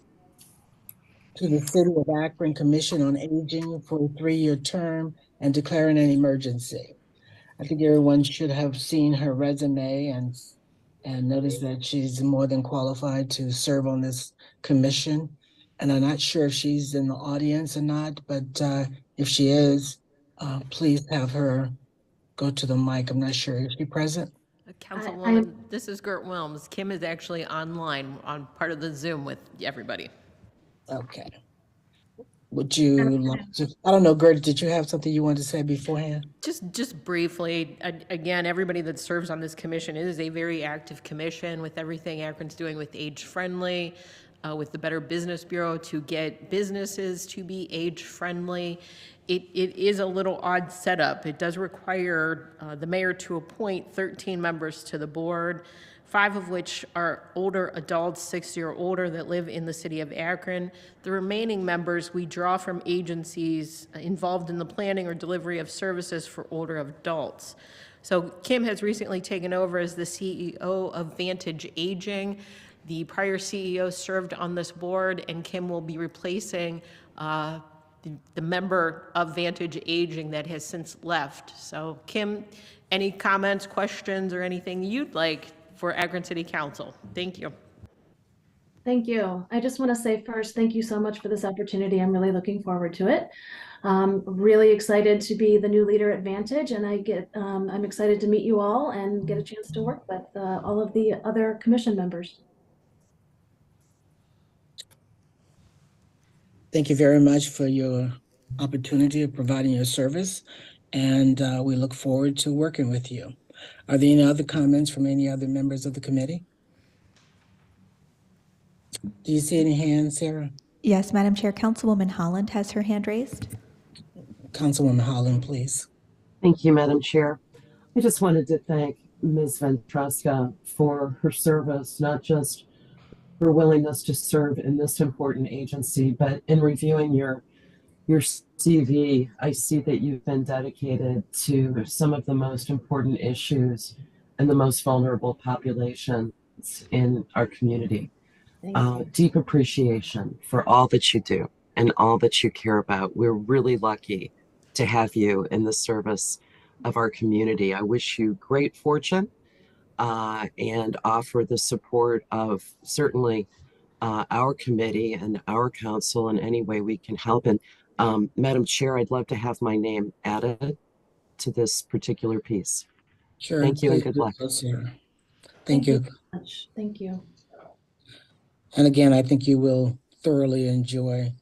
to the City of Akron Commission on Aging for a 3-year term and declaring an emergency. I think everyone should have seen her resume and notice that she's more than qualified to serve on this commission. And I'm not sure if she's in the audience or not, but if she is, please have her go to the mic. I'm not sure. Is she present? Councilwoman, this is Gert Wilms. Kim is actually online on part of the Zoom with everybody. Okay. Would you like to, I don't know, Gert, did you have something you wanted to say beforehand? Just briefly, again, everybody that serves on this commission, it is a very active commission with everything Akron's doing with Age Friendly, with the Better Business Bureau to get businesses to be age friendly. It is a little odd setup. It does require the mayor to appoint 13 members to the board, 5 of which are older adults, 60 or older, that live in the city of Akron. The remaining members we draw from agencies involved in the planning or delivery of services for older adults. So Kim has recently taken over as the CEO of Vantage Aging. The prior CEO served on this board, and Kim will be replacing the member of Vantage Aging that has since left. So Kim, any comments, questions, or anything you'd like for Akron City Council? Thank you. Thank you. I just want to say first, thank you so much for this opportunity. I'm really looking forward to it. Really excited to be the new leader at Vantage, and I'm excited to meet you all and get a chance to work with all of the other commission members. Thank you very much for your opportunity of providing your service, and we look forward to working with you. Are there any other comments from any other members of the committee? Do you see any hands, Sarah? Yes, Madam Chair. Councilwoman Holland has her hand raised. Councilwoman Holland, please. Thank you, Madam Chair. I just wanted to thank Ms. Ventreska for her service, not just her willingness to serve in this important agency, but in reviewing your CV, I see that you've been dedicated to some of the most important issues and the most vulnerable populations in our community. Deep appreciation for all that you do and all that you care about. We're really lucky to have you in the service of our community. I wish you great fortune and offer the support of certainly our committee and our council in any way we can help. And Madam Chair, I'd love to have my name added to this particular piece. Sure. Thank you and good luck. Sarah. Thank you. Much. Thank you. And again, I think you will thoroughly enjoy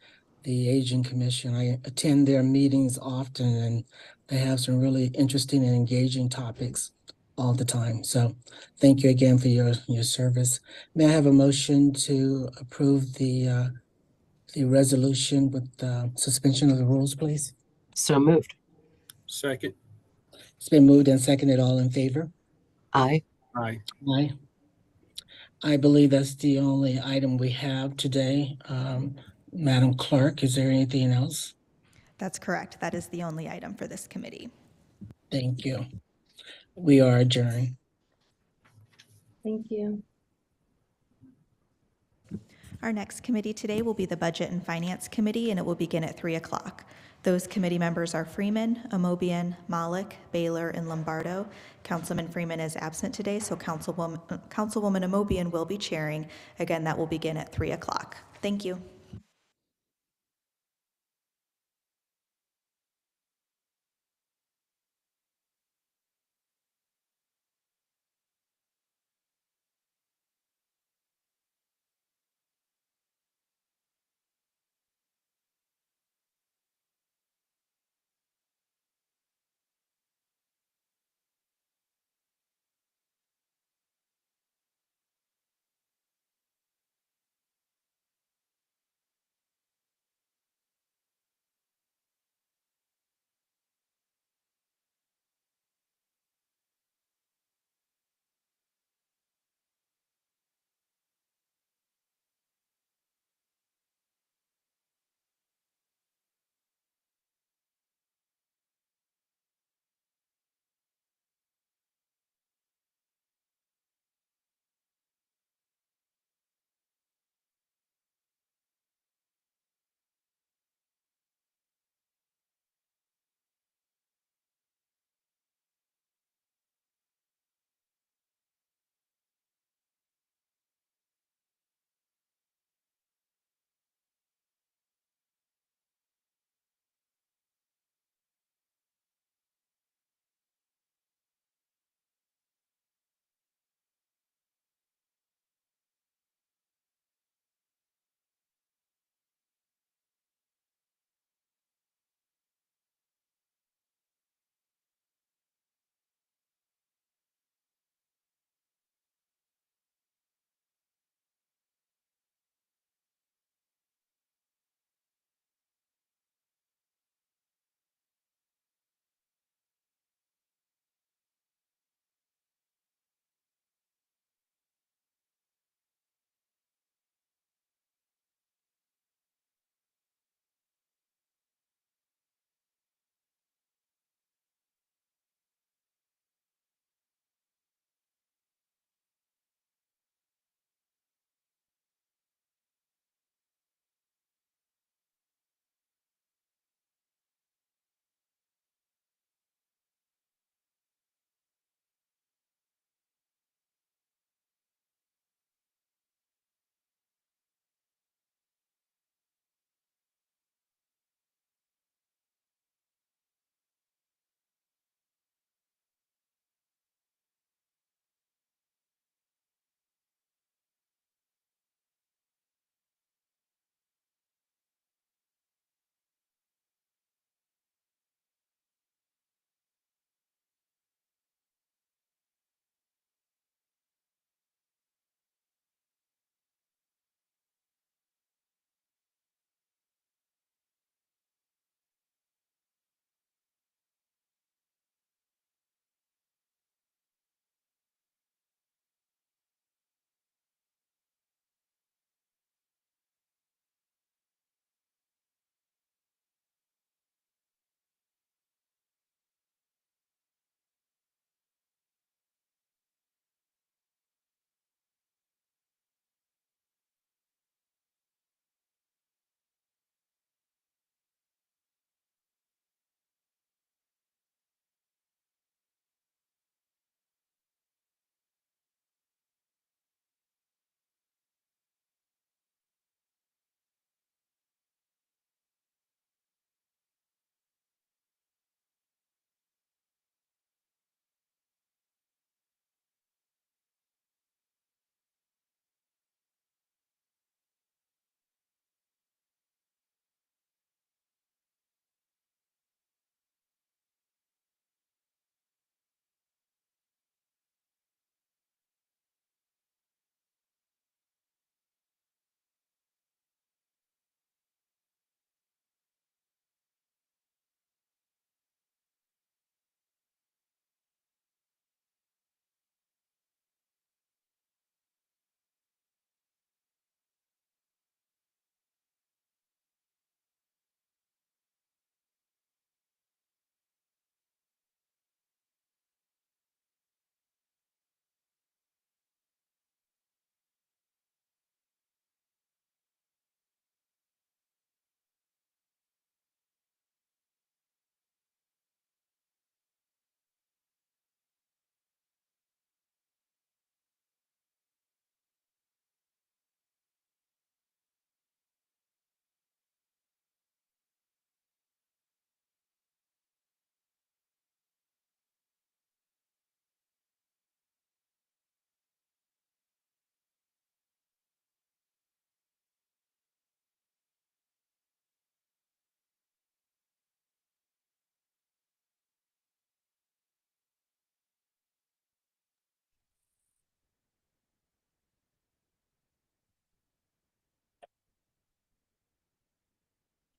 the Aging Commission. I attend their meetings often, and they have some really interesting and engaging topics all the time. So thank you again for your service. May I have a motion to approve the resolution with the suspension of the rules, please? So moved. Second. It's been moved and seconded. All in favor? Aye. Aye. Aye. I believe that's the only item we have today. Madam Clerk, is there anything else? That's correct. That is the only item for this committee. Thank you. We are adjourned. Thank you. Our next committee today will be the Budget and Finance Committee, and it will begin at 3 o'clock. Those committee members are Freeman, Amobian, Malik, Baylor, and Lombardo. Councilman Freeman is absent today, so Councilwoman Amobian will be chairing. Again, that will begin at 3 o'clock. Thank you.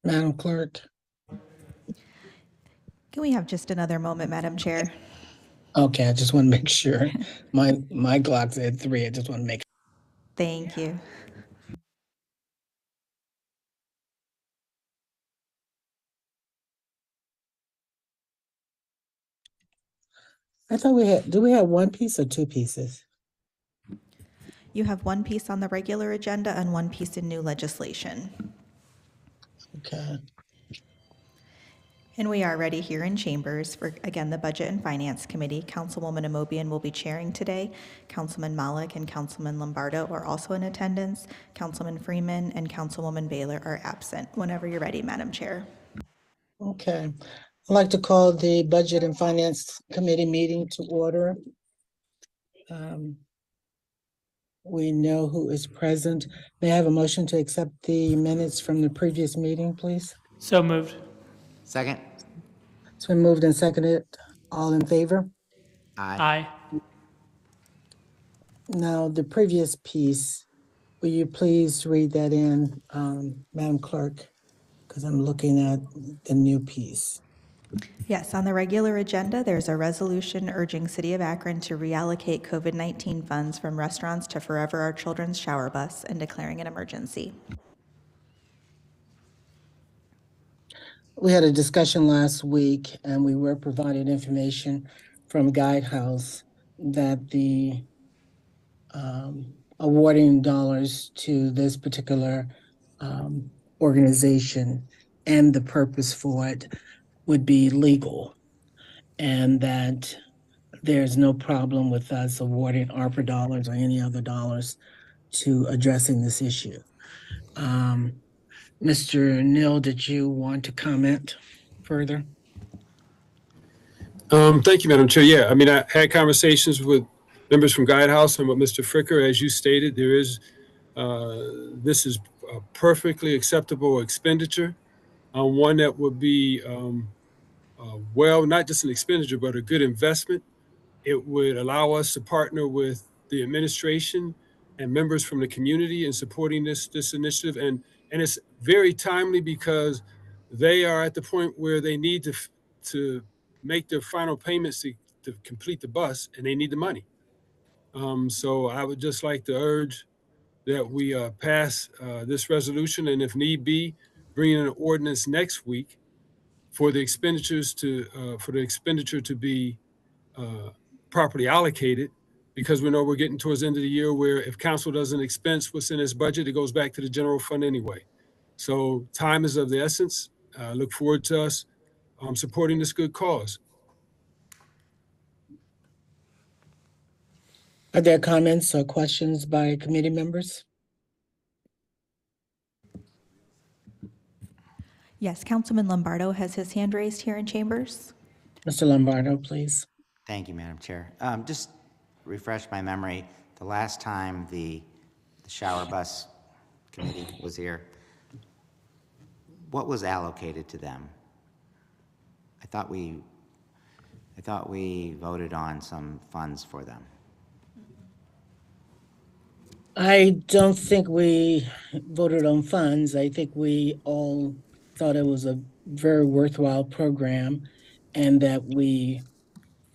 Madam Clerk? Can we have just another moment, Madam Chair? Okay, I just want to make sure. My clock said 3. I just want to make. Thank you. I thought do we have one piece or 2 pieces? You have one piece on the regular agenda and one piece in new legislation. Okay. And we are ready here in chambers for, again, the Budget and Finance Committee. Councilwoman Amobian will be chairing today. Councilman Malik and Councilman Lombardo are also in attendance. Councilman Freeman and Councilwoman Baylor are absent. Whenever you're ready, Madam Chair. Okay. I'd like to call the Budget and Finance Committee meeting to order. We know who is present. May I have a motion to accept the minutes from the previous meeting, please? So moved. Second? It's been moved and seconded. All in favor? Aye. Now, the previous piece, will you please read that in, Madam Clerk? Because I'm looking at the new piece. Yes, on the regular agenda, there's a resolution urging City of Akron to reallocate COVID-19 funds from restaurants to Forever Our Children's shower bus and declaring an emergency. We had a discussion last week and we were provided information from Guidehouse that the awarding dollars to this particular organization and the purpose for it would be legal, and that there's no problem with us awarding ARPA dollars or any other dollars to addressing this issue. Mr. Neal, did you want to comment further? Thank you, Madam Chair. Yeah, I mean, I had conversations with members from Guidehouse and with Mr. Fricker. As you stated, this is a perfectly acceptable expenditure, one that would be, well, not just an expenditure, but a good investment. It would allow us to partner with the administration and members from the community in supporting this initiative. And it's very timely because they are at the point where they need to make their final payments to complete the bus, and they need the money. So I would just like to urge that we pass this resolution, and if need be, bring in an ordinance next week for the expenditure to be properly allocated, because we know we're getting towards the end of the year where if council doesn't expense what's in its budget, it goes back to the general fund anyway. So time is of the essence. Look forward to us supporting this good cause. Are there comments or questions by committee members? Yes, Councilman Lombardo has his hand raised here in chambers. Mr. Lombardo, please. Thank you, Madam Chair. Just refresh my memory. The last time the shower bus committee was here, what was allocated to them? I thought we voted on some funds for them. I don't think we voted on funds. I think we all thought it was a very worthwhile program and that we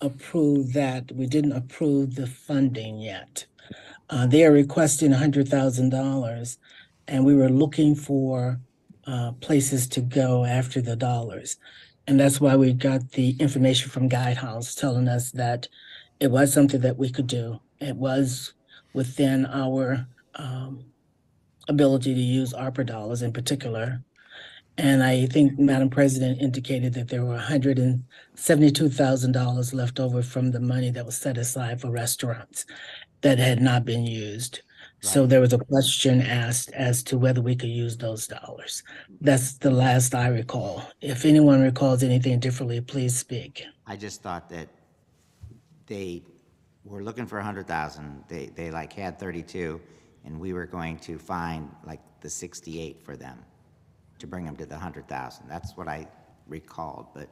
approved that. We didn't approve the funding yet. They are requesting $100,000 and we were looking for places to go after the dollars. And that's why we got the information from Guidehouse telling us that it was something that we could do. It was within our ability to use ARPA dollars in particular. And I think Madam President indicated that there were $172,000 left over from the money that was set aside for restaurants that had not been used. Right. So there was a question asked as to whether we could use those dollars. That's the last I recall. If anyone recalls anything differently, please speak. I just thought that they were looking for 100,000. They like had 32, and we were going to find like the 68 for them to bring them to the 100,000. That's what I recalled, but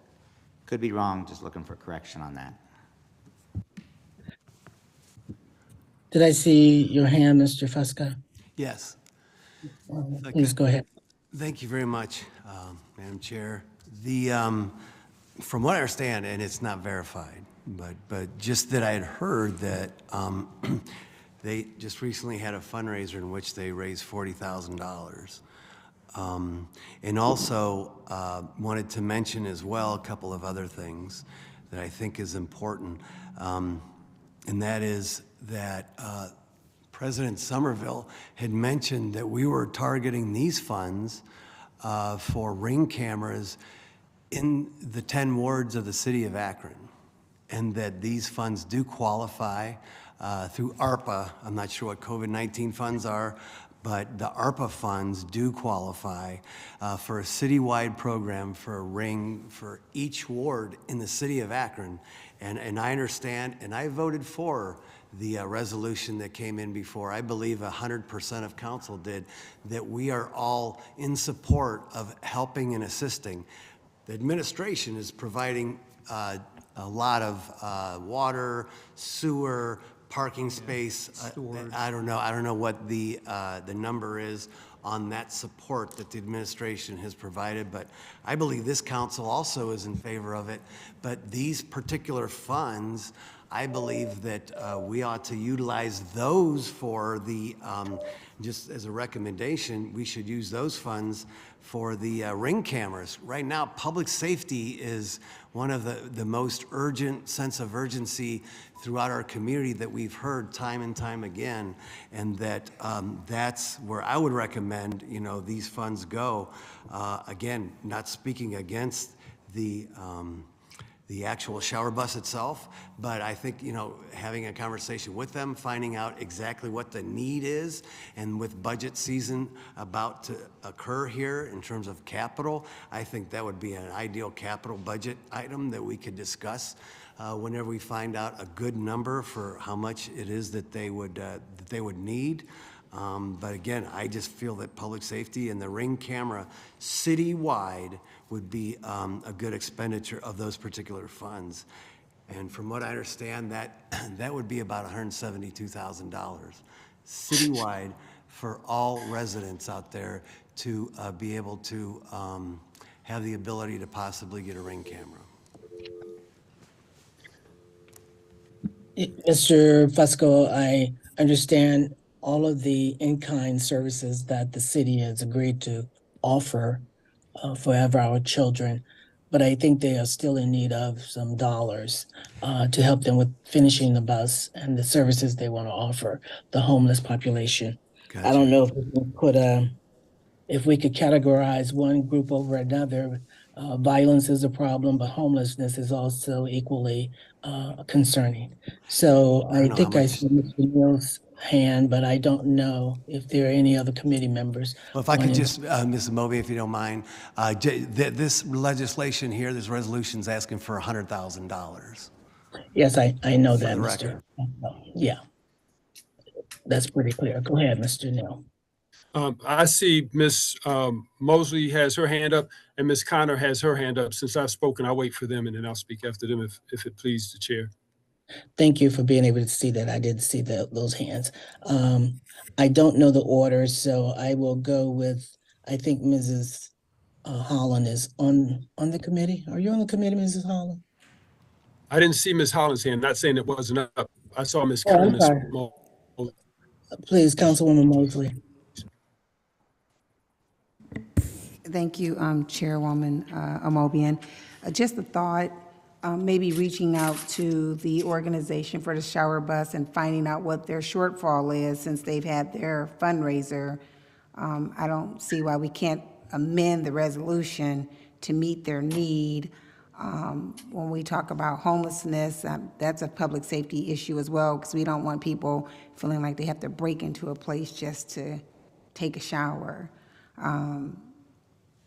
could be wrong. Just looking for correction on that. Did I see your hand, Mr. Fusca? Yes. Please go ahead. Thank you very much, Madam Chair. From what I understand, and it's not verified, but just that I had heard that they just recently had a fundraiser in which they raised $40,000. And also wanted to mention as well a couple of other things that I think is important. And that is that President Somerville had mentioned that we were targeting these funds for ring cameras in the 10 wards of the city of Akron, and that these funds do qualify through ARPA. I'm not sure what COVID-19 funds are, but the ARPA funds do qualify for a citywide program for a ring for each ward in the city of Akron. And I understand, and I voted for the resolution that came in before. I believe 100% of council did, that we are all in support of helping and assisting. The administration is providing a lot of water, sewer, parking space. I don't know what the number is on that support that the administration has provided, but I believe this council also is in favor of it. But these particular funds, I believe that we ought to utilize those for the, just as a recommendation, we should use those funds for the ring cameras. Right now, public safety is one of the most urgent sense of urgency throughout our community that we've heard time and time again, and that that's where I would recommend, these funds go. Again, not speaking against the actual shower bus itself, but I think, having a conversation with them, finding out exactly what the need is, and with budget season about to occur here in terms of capital, I think that would be an ideal capital budget item that we could discuss whenever we find out a good number for how much it is that they would need. But again, I just feel that public safety and the ring camera citywide would be a good expenditure of those particular funds. And from what I understand, that would be about $172,000 citywide for all residents out there to be able to have the ability to possibly get a ring camera. Mr. Fusco, I understand all of the in-kind services that the city has agreed to offer for our children, but I think they are still in need of some dollars to help them with finishing the bus and the services they want to offer the homeless population. Gotcha. I don't know if we can put if we could categorize one group over another. Violence is a problem, but homelessness is also equally concerning. So I think I see Mr. Neal's hand, but I don't know if there are any other committee members. Well, if I could just, Ms. Moby, if you don't mind, this legislation here, this resolution is asking for $100,000. Yes, I know that, For the Mr. record. Yeah, that's pretty clear. Go ahead, Mr. Neal. I see Ms. Mosley has her hand up, and Ms. Connor has her hand up. Since I've spoken, I'll wait for them, and then I'll speak after them if it pleases the chair. Thank you for being able to see that. I did see those hands. I don't know the order, so I will go with, I think Mrs. Holland is on the committee. Are you on the committee, Mrs. Holland? I didn't see Ms. Holland's hand, not saying it wasn't up. I saw Ms. Oh, I'm Connor. sorry. Please, Councilwoman Mosley. Thank you, Chairwoman Amobian. Just a thought, maybe reaching out to the organization for the shower bus and finding out what their shortfall is since they've had their fundraiser. I don't see why we can't amend the resolution to meet their need. When we talk about homelessness, that's a public safety issue as well, because we don't want people feeling like they have to break into a place just to take a shower.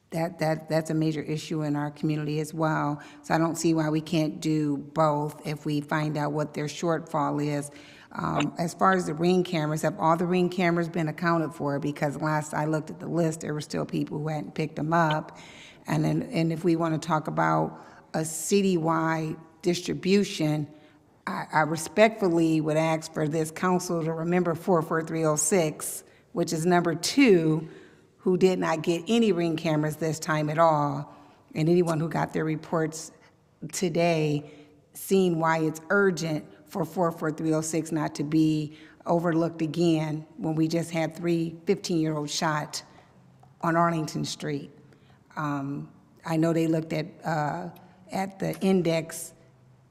That's a major issue in our community as well. So I don't see why we can't do both if we find out what their shortfall is. As far as the ring cameras, have all the ring cameras been accounted for? Because last I looked at the list, there were still people who hadn't picked them up. And if we want to talk about a citywide distribution, I respectfully would ask for this council to remember 44306, which is number 2, who did not get any Ring cameras this time at all, and anyone who got their reports today, seeing why it's urgent for 44306 not to be overlooked again when we just had 3 15-year-olds shot on Arlington Street. I know they looked at the index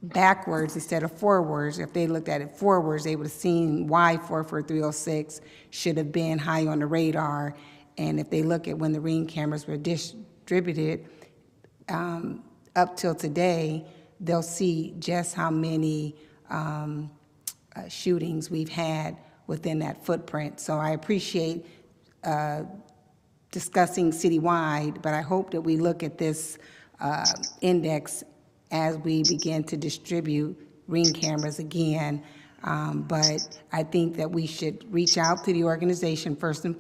backwards instead of forwards. If they looked at it forwards, they would have seen why 44306 should have been high on the radar. And if they look at when the Ring cameras were distributed up till today, they'll see just how many shootings we've had within that footprint. So I appreciate discussing citywide, but I hope that we look at this index as we begin to distribute Ring cameras again. But I think that we should reach out to the organization first and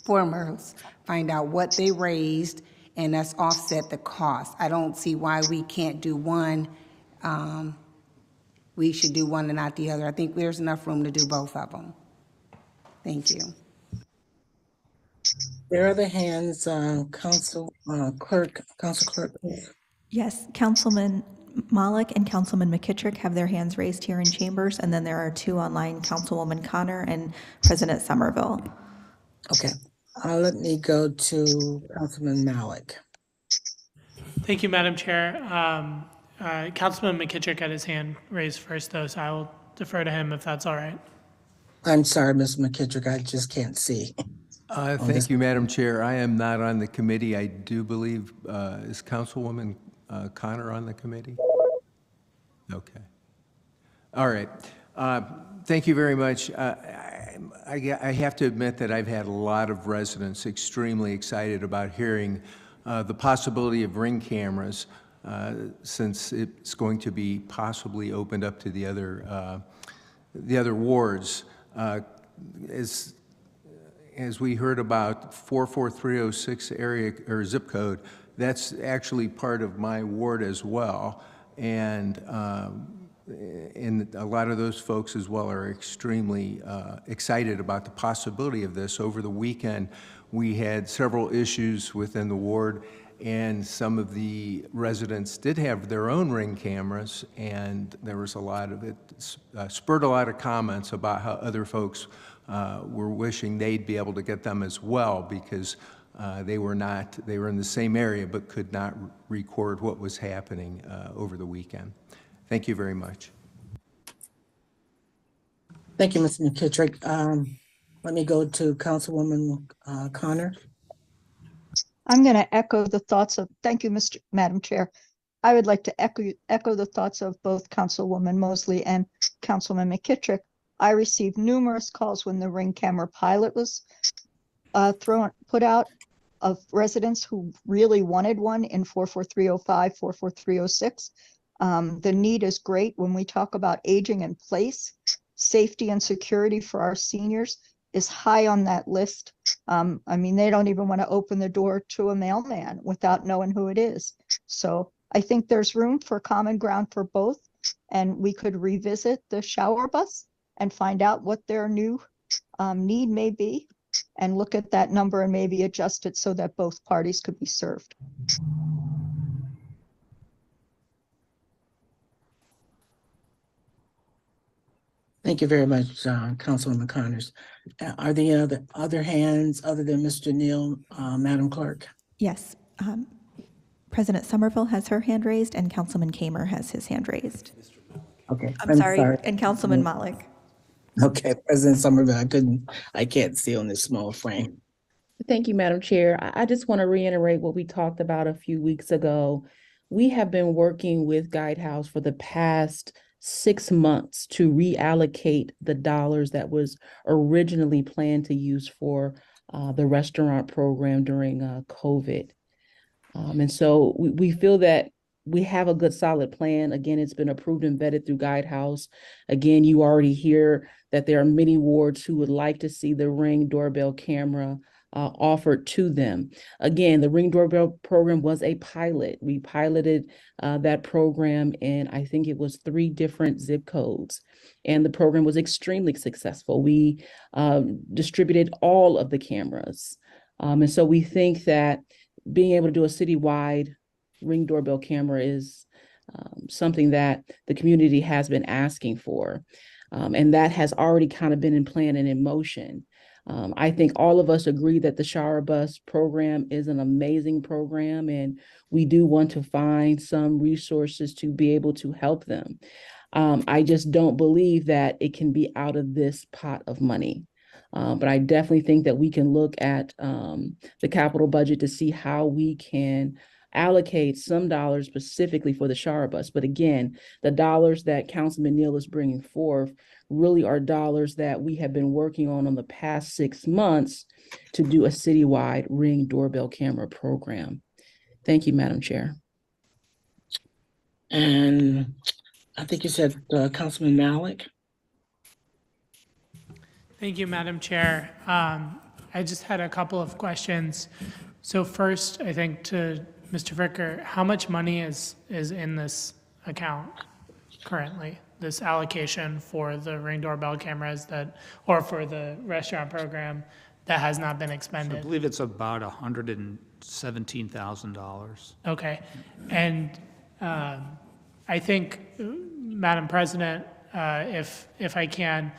foremost, find out what they raised, and let's offset the cost. I don't see why we can't do one. We should do one and not the other. I think there's enough room to do both of them. Thank you. There are other hands, Council Clerk. Yes, Councilman Malik and Councilman McKittrick have their hands raised here in chambers, and then there are 2 online, Councilwoman Connor and President Somerville. Okay, let me go to Councilman Malik. Thank you, Madam Chair. Councilman McKittrick had his hand raised first, though, so I will defer to him if that's all right. I'm sorry, Ms. McKittrick, I just can't see. Thank you, Madam Chair. I am not on the committee. I do believe, is Councilwoman Connor on the committee? Okay. All right. Thank you very much. I have to admit that I've had a lot of residents extremely excited about hearing the possibility of Ring cameras since it's going to be possibly opened up to the other wards. As we heard about 44306 area or zip code, that's actually part of my ward as well. And a lot of those folks as well are extremely excited about the possibility of this. Over the weekend, we had several issues within the ward, and some of the residents did have their own Ring cameras, and there was a lot of it, spurred a lot of comments about how other folks were wishing they'd be able to get them as well, because they were in the same area but could not record what was happening over the weekend. Thank you very much. Thank you, Ms. McKittrick. Let me go to Councilwoman Connor. I'm going to echo the thoughts of, thank you, Madam Chair. I would like to echo the thoughts of both Councilwoman Mosley and Councilman McKittrick. I received numerous calls when the Ring camera pilot was put out of residents who really wanted one in 44305, 44306. The need is great when we talk about aging in place. Safety and security for our seniors is high on that list. I mean, they don't even want to open the door to a mailman without knowing who it is. So I think there's room for common ground for both, and we could revisit the shower bus and find out what their new need may be and look at that number and maybe adjust it so that both parties could be served. Thank you very much, Councilwoman Connors. Are there other hands other than Mr. Neal, Madam Clerk? Yes. President Somerville has her hand raised, and Councilman Kamer has his hand raised. Okay. I'm sorry, and Councilman Malik. Okay, President Somerville, I can't see on this small frame. Thank you, Madam Chair. I just want to reiterate what we talked about a few weeks ago. We have been working with Guidehouse for the past 6 months to reallocate the dollars that was originally planned to use for the restaurant program during COVID. And so we feel that we have a good solid plan. Again, it's been approved and vetted through Guidehouse. Again, you already hear that there are many wards who would like to see the Ring doorbell camera offered to them. Again, the Ring doorbell program was a pilot. We piloted that program in, I think it was 3 different zip codes, and the program was extremely successful. We distributed all of the cameras And so we think that being able to do a citywide Ring doorbell camera is something that the community has been asking for. And that has already kind of been in plan and in motion. I think all of us agree that the Shower Bus program is an amazing program, and we do want to find some resources to be able to help them. I just don't believe that it can be out of this pot of money. But I definitely think that we can look at the capital budget to see how we can allocate some dollars specifically for the shower bus. But again, the dollars that Councilman Neal is bringing forth really are dollars that we have been working on the past 6 months to do a citywide Ring doorbell camera program. Thank you, Madam Chair. And I think you said Councilman Malik. Thank you, Madam Chair. I just had a couple of questions. So first, I think to Mr. Fricker, how much money is in this account currently? This allocation for the Ring doorbell cameras or for the restaurant program that has not been So I expended? believe it's about $117,000. Okay. And I think, Madam President, if I can,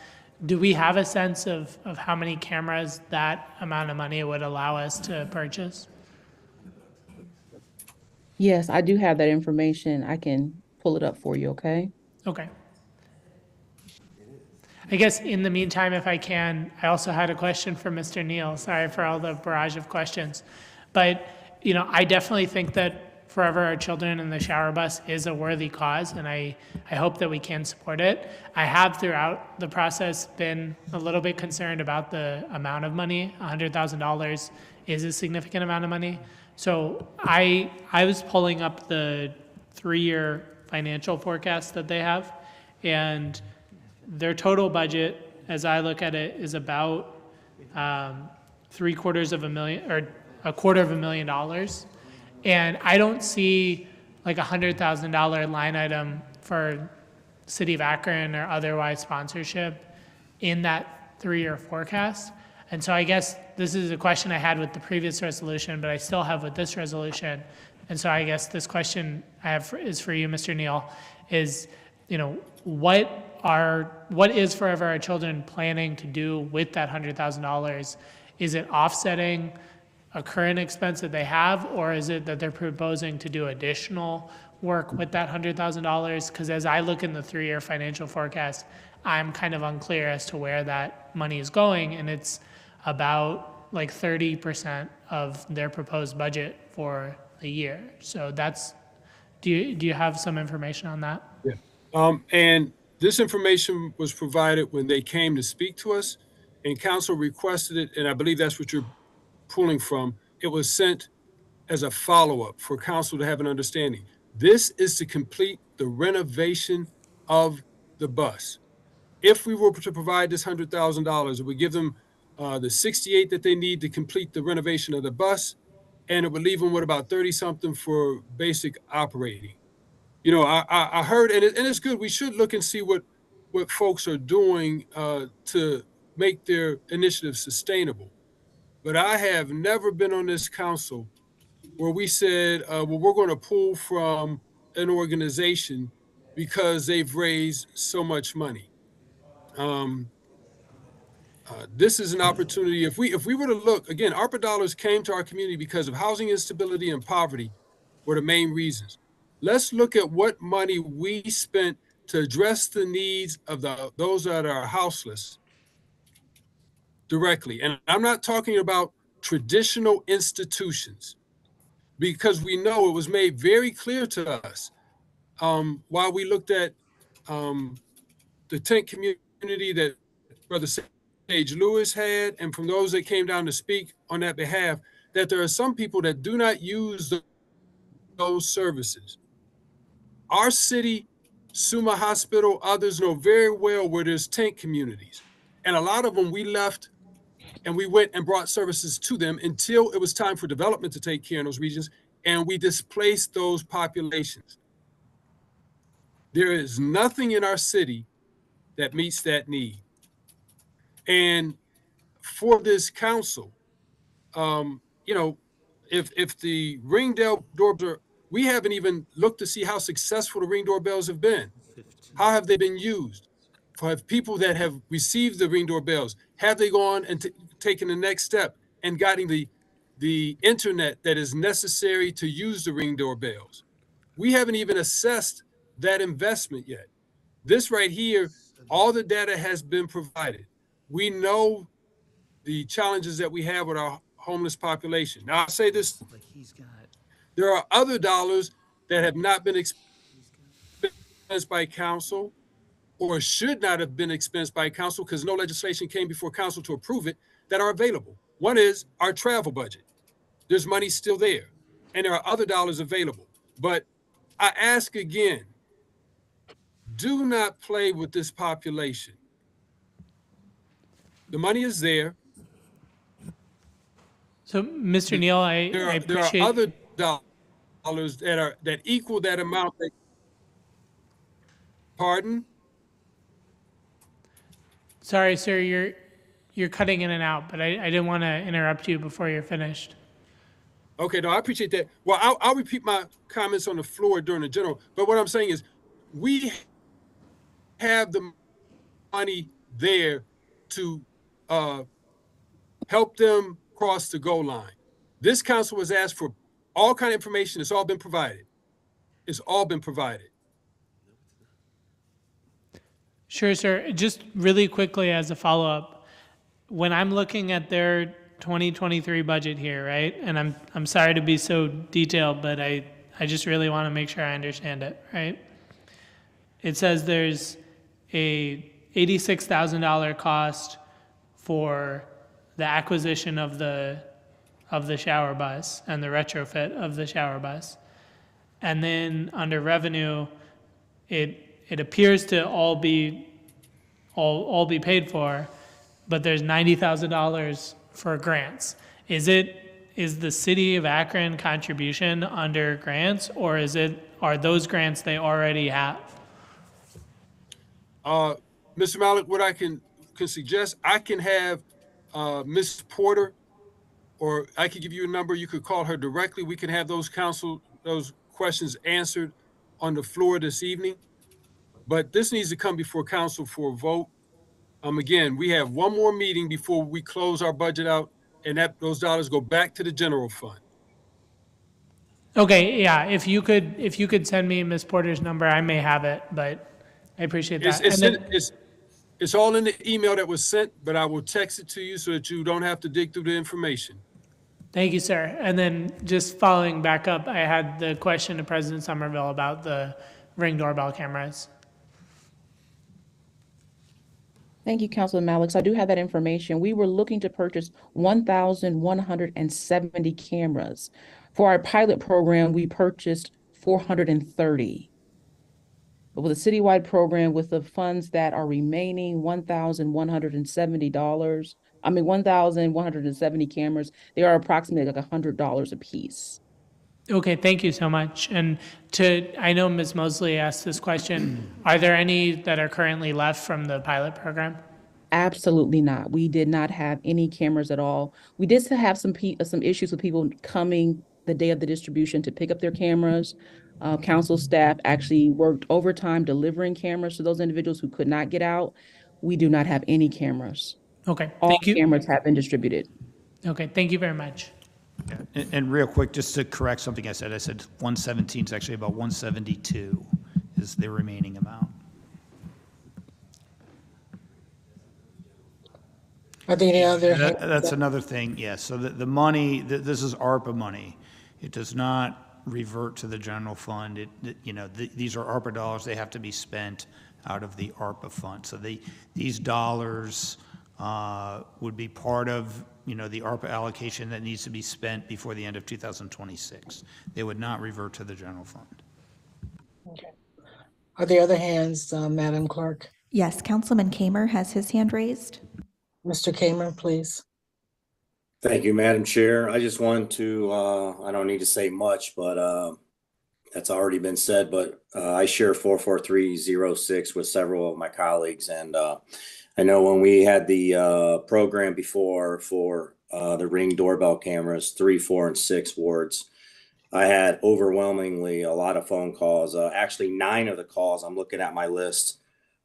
do we have a sense of how many cameras that amount of money would allow us to purchase? Yes, I do have that information. I can pull it up for you, okay? Okay. I guess in the meantime, if I can, I also had a question for Mr. Neal. Sorry for all the barrage of questions. But, I definitely think that Forever Our Children and the Shower Bus is a worthy cause, and I hope that we can support it. I have throughout the process been a little bit concerned about the amount of money. $100,000 is a significant amount of money. So I was pulling up the 3-year financial forecast that they have, and their total budget, as I look at it, is about $750,000. And I don't see like $100,000 line item for City of Akron or otherwise sponsorship in that 3-year forecast. And so I guess this is a question I had with the previous resolution, but I still have with this resolution. And so I guess this question I have is for you, Mr. Neal, is, what is Forever Our Children planning to do with that $100,000? Is it offsetting a current expense that they have, or is it that they're proposing to do additional work with that $100,000? Because as I look in the 3-year financial forecast, I'm kind of unclear as to where that money is going, and it's about like 30% of their proposed budget for the year. So do you have some information on that? Yeah. And this information was provided when they came to speak to us, and council requested it, and I believe that's what you're pulling from. It was sent as a follow-up for council to have an understanding. This is to complete the renovation of the bus. If we were to provide this $100,000, it would give them the 68 that they need to complete the renovation of the bus, and it would leave them with about 30 something for basic operating. I heard, and it's good. We should look and see what folks are doing to make their initiatives sustainable. But I have never been on this council where we said, we're going to pull from an organization because they've raised so much money. This is an opportunity. If we were to look, again, ARPA dollars came to our community because of housing instability and poverty were the main reasons. Let's look at what money we spent to address the needs of those that are houseless directly. And I'm not talking about traditional institutions, because we know it was made very clear to us while we looked at the tent community that Brother Sage Lewis had, and from those that came down to speak on that behalf, that there are some people that do not use those services. Our city, Suma Hospital, others know very well where there's tent communities. And a lot of them we left and we went and brought services to them until it was time for development to take care of those regions, and we displaced those populations. There is nothing in our city that meets that need. And for this council you know, if the ring doorbells are, we haven't even looked to see how successful the ring doorbells have been. How have they been used? For people that have received the ring doorbells, have they gone and taken the next step and gotten the internet that is necessary to use the ring doorbells? We haven't even assessed that investment yet. This right here, all the data has been provided. We know the challenges that we have with our homeless population. Now, I'll say this, there are other dollars that have not been expensed by council or should not have been expensed by council because no legislation came before council to approve it, that are available. One is our travel budget. There's money still there, and there are other dollars available. But I ask again, do not play with this population. The money is there. So, Mr. Neal, I appreciate. There are other dollars that equal that amount. Pardon? Sorry, sir, you're cutting in and out, but I didn't want to interrupt you before you're finished. Okay, no, I appreciate that. Well, I'll repeat my comments on the floor during the general, but what I'm saying is we have the money there to help them cross the goal line. This council was asked for all kind of information. It's all been provided. It's all been provided. Sure, sir. Just really quickly as a follow-up, when I'm looking at their 2023 budget here, right? And I'm sorry to be so detailed, but I just really want to make sure I understand it, right? It says there's a $86,000 cost for the acquisition of the shower bus and the retrofit of the shower bus. And then under revenue, it appears to all be paid for, but there's $90,000 for grants. Is the city of Akron contribution under grants, or are those grants they already have? Mr. Malik, what I can suggest, I can have Ms. Porter, or I could give you a number. You could call her directly. We can have those questions answered on the floor this evening. But this needs to come before council for a vote. Again, we have one more meeting before we close our budget out, and those dollars go back to the general fund. Okay, yeah. If you could send me Ms. Porter's number, I may have it, but I appreciate that. It's all in the email that was sent, but I will text it to you so that you don't have to dig through the information. Thank you, sir. And then just following back up, I had the question to President Somerville about the Ring doorbell cameras. Thank you, Councilman Malik. I do have that information. We were looking to purchase 1,170 cameras. For our pilot program, we purchased 430. But with a citywide program, with the funds that are remaining, $1,170 cameras, they are approximately like $100 a piece. Okay, thank you so much. And I know Ms. Mosley asked this question. Are there any that are currently left from the pilot program? Absolutely not. We did not have any cameras at all. We did have some issues with people coming the day of the distribution to pick up their cameras. Council staff actually worked overtime delivering cameras to those individuals who could not get out. We do not have any cameras. Okay, all thank you. Cameras have been distributed. Okay, thank you very much. And real quick, just to correct something I said 117 is actually about 172 is the remaining amount. Are there any other? That's another thing, yes. So the money, this is ARPA money. It does not revert to the general fund. These are ARPA dollars. They have to be spent out of the ARPA fund. So these dollars would be part of the ARPA allocation that needs to be spent before the end of 2026. They would not revert to the general fund. Okay. Are there other hands, Madam Clerk? Yes, Councilman Kamer has his hand raised. Mr. Kamer, please. Thank you, Madam Chair. I just wanted to, I don't need to say much, but that's already been said, but I share 44306 with several of my colleagues. And I know when we had the program before for the Ring doorbell cameras, 3, 4, and 6 wards. I had overwhelmingly a lot of phone calls. Actually, 9 of the calls, I'm looking at my list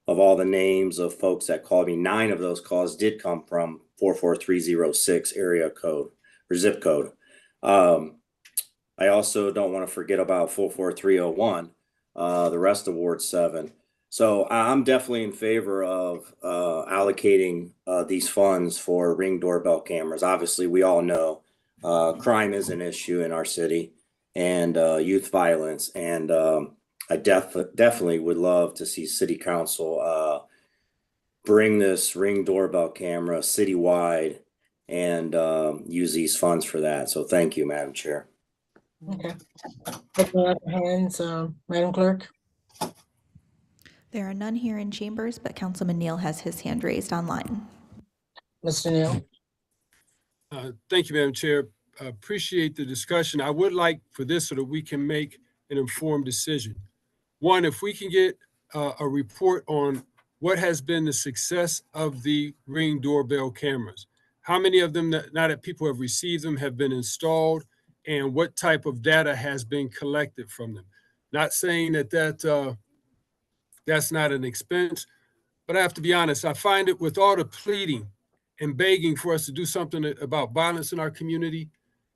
of all the names of folks that called me. 9 of those calls did come from 44306 area code or zip code. I also don't want to forget about 44301, the rest of Ward 7. So I'm definitely in favor of allocating these funds for Ring doorbell cameras. Obviously, we all know crime is an issue in our city, and youth violence. And I definitely would love to see City Council bring this Ring doorbell camera citywide and use these funds for that. So thank you, Madam Chair. Okay. Any other hands, Madam Clerk? There are none here in chambers, but Councilman Neal has his hand raised online. Mr. Neal? Thank you, Madam Chair. Appreciate the discussion. I would like for this so that we can make an informed decision. One, if we can get a report on what has been the success of the Ring doorbell cameras. How many of them, now that people have received them, have been installed, and what type of data has been collected from them? Not saying that that's not an expense, but I have to be honest, I find it with all the pleading and begging for us to do something about violence in our community,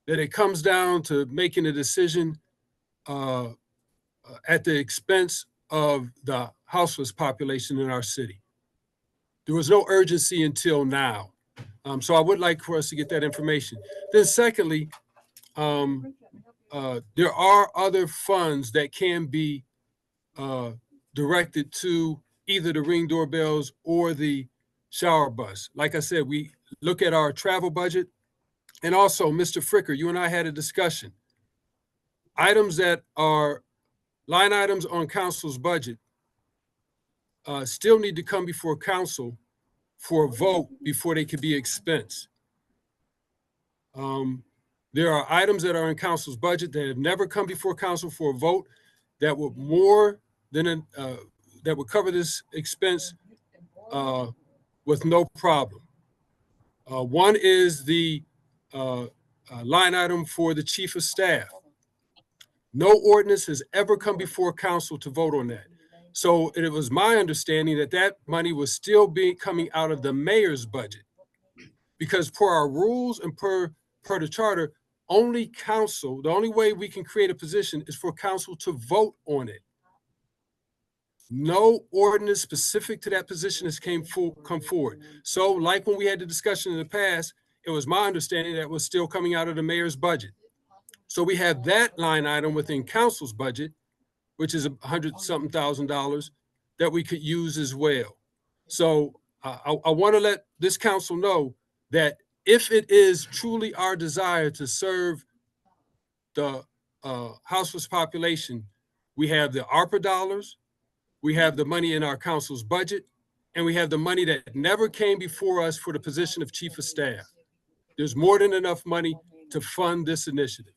that it comes down to making a decision at the expense of the houseless population in our city. There was no urgency until now. So I would like for us to get that information. Then secondly, there are other funds that can be directed to either the Ring doorbells or the shower bus. Like I said, we look at our travel budget. And also, Mr. Fricker, you and I had a discussion. Items that are line items on council's budget still need to come before council for a vote before they could be expensed. There are items that are in council's budget that have never come before council for a vote that would more than that would cover this expense with no problem. One is the line item for the chief of staff. No ordinance has ever come before council to vote on that. So it was my understanding that that money was still coming out of the mayor's budget, because per our rules and per the charter, only council, the only way we can create a position is for council to vote on it. No ordinance specific to that position has come forward. So like when we had the discussion in the past, it was my understanding that was still coming out of the mayor's budget. So we have that line item within council's budget, which is $100-something that we could use as well. So I want to let this council know that if it is truly our desire to serve the houseless population, we have the ARPA dollars, we have the money in our council's budget, and we have the money that never came before us for the position of chief of staff. There's more than enough money to fund this initiative.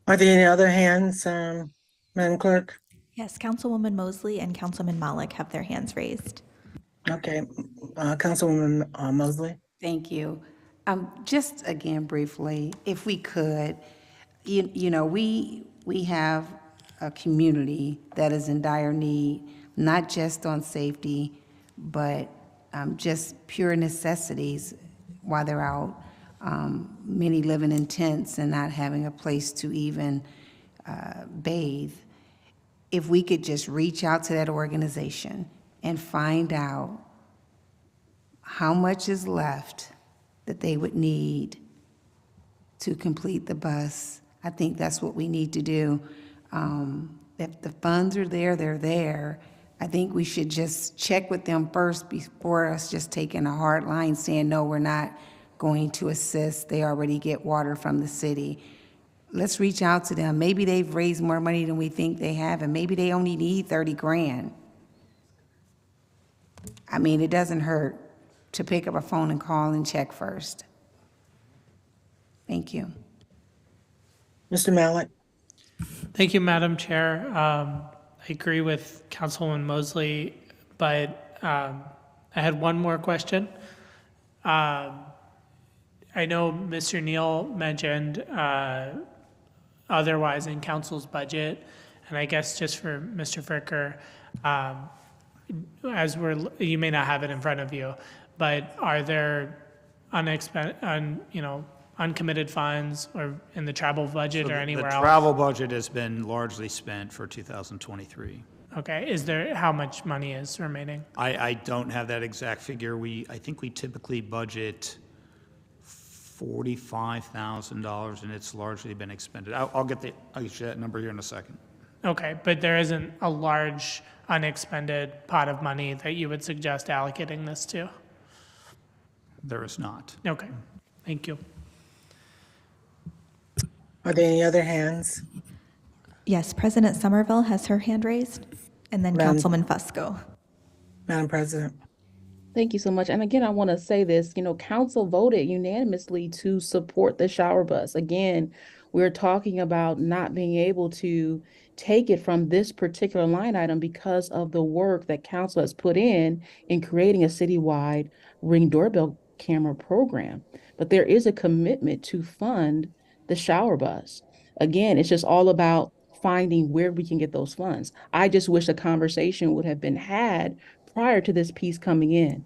Are there any other hands, Madam Clerk? Yes, Councilwoman Mosley and Councilman Malik have their hands raised. Okay, Councilwoman Mosley? Thank you. Just again, briefly, if we could, you know, we have a community that is in dire need, not just on safety, but just pure necessities while they're out. Many living in tents and not having a place to even bathe. If we could just reach out to that organization and find out how much is left that they would need to complete the bus, I think that's what we need to do. If the funds are there, they're there. I think we should just check with them first before us just taking a hard line saying, no, we're not going to assist. They already get water from the city. Let's reach out to them. Maybe they've raised more money than we think they have, and maybe they only need 30 grand. I mean, it doesn't hurt to pick up a phone and call and check first. Thank you. Mr. Malik? Thank you, Madam Chair. I agree with Councilwoman Mosley, but I had one more question. I know Mr. Neal mentioned otherwise in council's budget, and I guess just for Mr. Fricker, you may not have it in front of you, but are there uncommitted funds or in the travel budget So or anywhere else? The travel budget has been largely spent for 2023. Okay, how much money is remaining? I don't have that exact figure. I think we typically budget $45,000 and it's largely been expended. I'll get you that number here in a second. Okay, but there isn't a large unexpended pot of money that you would suggest allocating this to? There is not. Okay, thank you. Are there any other hands? Yes, President Somerville has her hand raised, and then Madam- Councilman Fusco. Madam President. Thank you so much. And again, I want to say this, council voted unanimously to support the shower bus. Again, we're talking about not being able to take it from this particular line item because of the work that council has put in creating a citywide Ring doorbell camera program. But there is a commitment to fund the shower bus. Again, it's just all about finding where we can get those funds. I just wish a conversation would have been had prior to this piece coming in.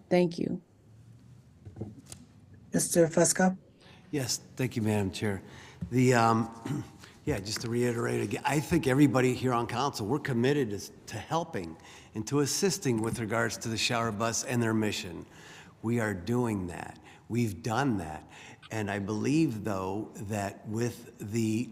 Thank you. Mr. Fusco? Yes, thank you, Madam Chair. Just to reiterate again, I think everybody here on council, we're committed to helping and to assisting with regards to the shower bus and their mission. We are doing that. We've done that. And I believe, though, that with the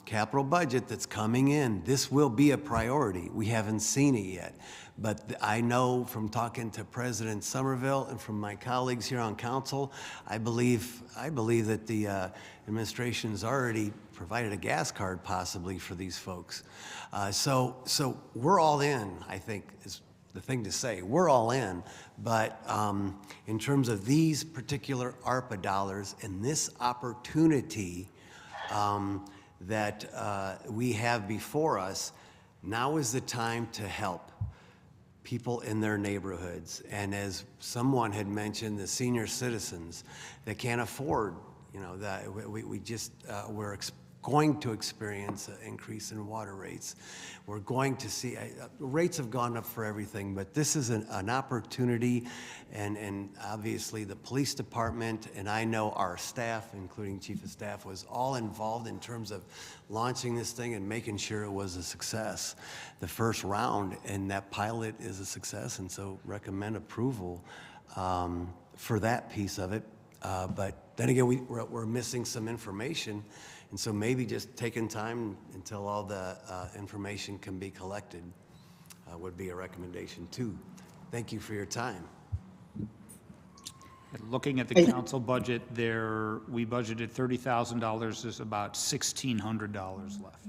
capital budget that's coming in, this will be a priority. We haven't seen it yet. But I know from talking to President Somerville and from my colleagues here on council, I believe that the administration's already provided a gas card possibly for these folks. So we're all in, I think, is the thing to say. We're all in, but in terms of these particular ARPA dollars and this opportunity that we have before us, now is the time to help people in their neighborhoods. And as someone had mentioned, the senior citizens that can't afford, that we're going to experience an increase in water rates. We're going to see, rates have gone up for everything, but this is an opportunity, and obviously the police department, and I know our staff, including Chief of Staff, was all involved in terms of launching this thing and making sure it was a success. The first round, and that pilot is a success, and so recommend approval for that piece of it. But then again, we're missing some information. And so maybe just taking time until all the information can be collected would be a recommendation too. Thank you for your time. Looking at the council budget there, we budgeted $30,000. There's about $1,600 left.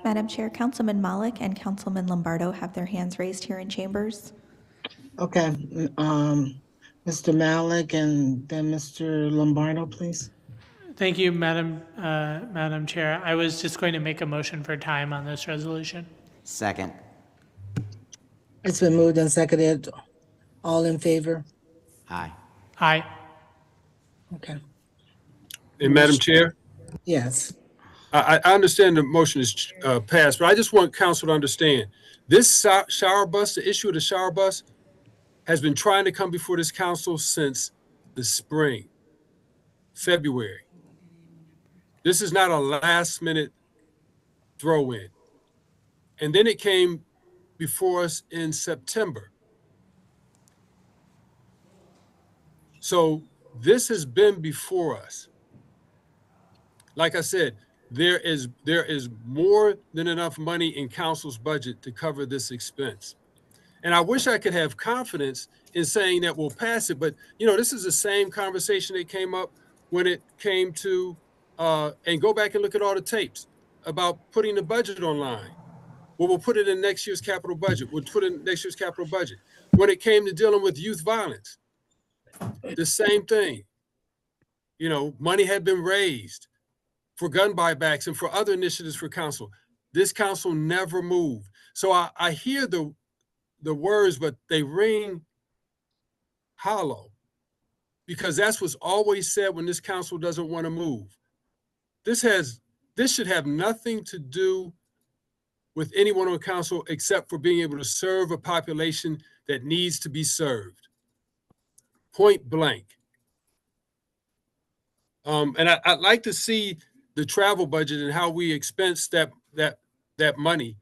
Madam Chair, Councilman Malik and Councilman Lombardo have their hands raised here in chambers. Okay, Mr. Malik and then Mr. Lombardo, please. Thank you, Madam Chair. I was just going to make a motion for time on this resolution. Second. It's been moved and seconded. All in favor? Aye. Aye. Okay. And Madam Chair, Yes. I understand the motion is passed, but I just want council to understand this shower bus, the issue of the shower bus, has been trying to come before this council since the spring, February. This is not a last minute throw in. And then it came before us in September. So this has been before us. Like I said, there is more than enough money in council's budget to cover this expense. And I wish I could have confidence in saying that we'll pass it, but this is the same conversation that came up when it came to, and go back and look at all the tapes about putting the budget online. Well, we'll put it in next year's capital budget. We'll put it in next year's capital budget. When it came to dealing with youth violence, the same thing. Money had been raised for gun buybacks and for other initiatives for council. This council never moved. So I hear the words, but they ring hollow, because that's what's always said when this council doesn't want to move. This should have nothing to do with anyone on council except for being able to serve a population that needs to be served. Point blank. And I'd like to see the travel budget and how we expense that money,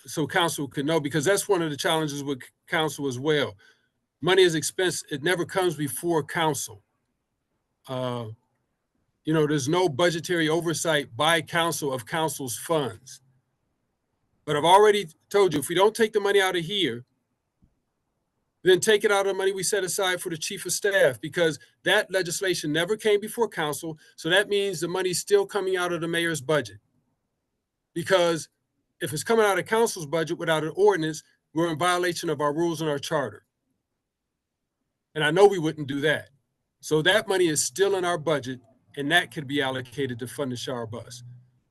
so council can know, because that's one of the challenges with council as well. Money is expense; it never comes before council. There's no budgetary oversight by council of council's funds. But I've already told you, if we don't take the money out of here, then take it out of the money we set aside for the chief of staff, because that legislation never came before council. So that means the money's still coming out of the mayor's budget. Because if it's coming out of council's budget without an ordinance, we're in violation of our rules and our charter. And I know we wouldn't do that. So that money is still in our budget, and that could be allocated to fund the shower bus.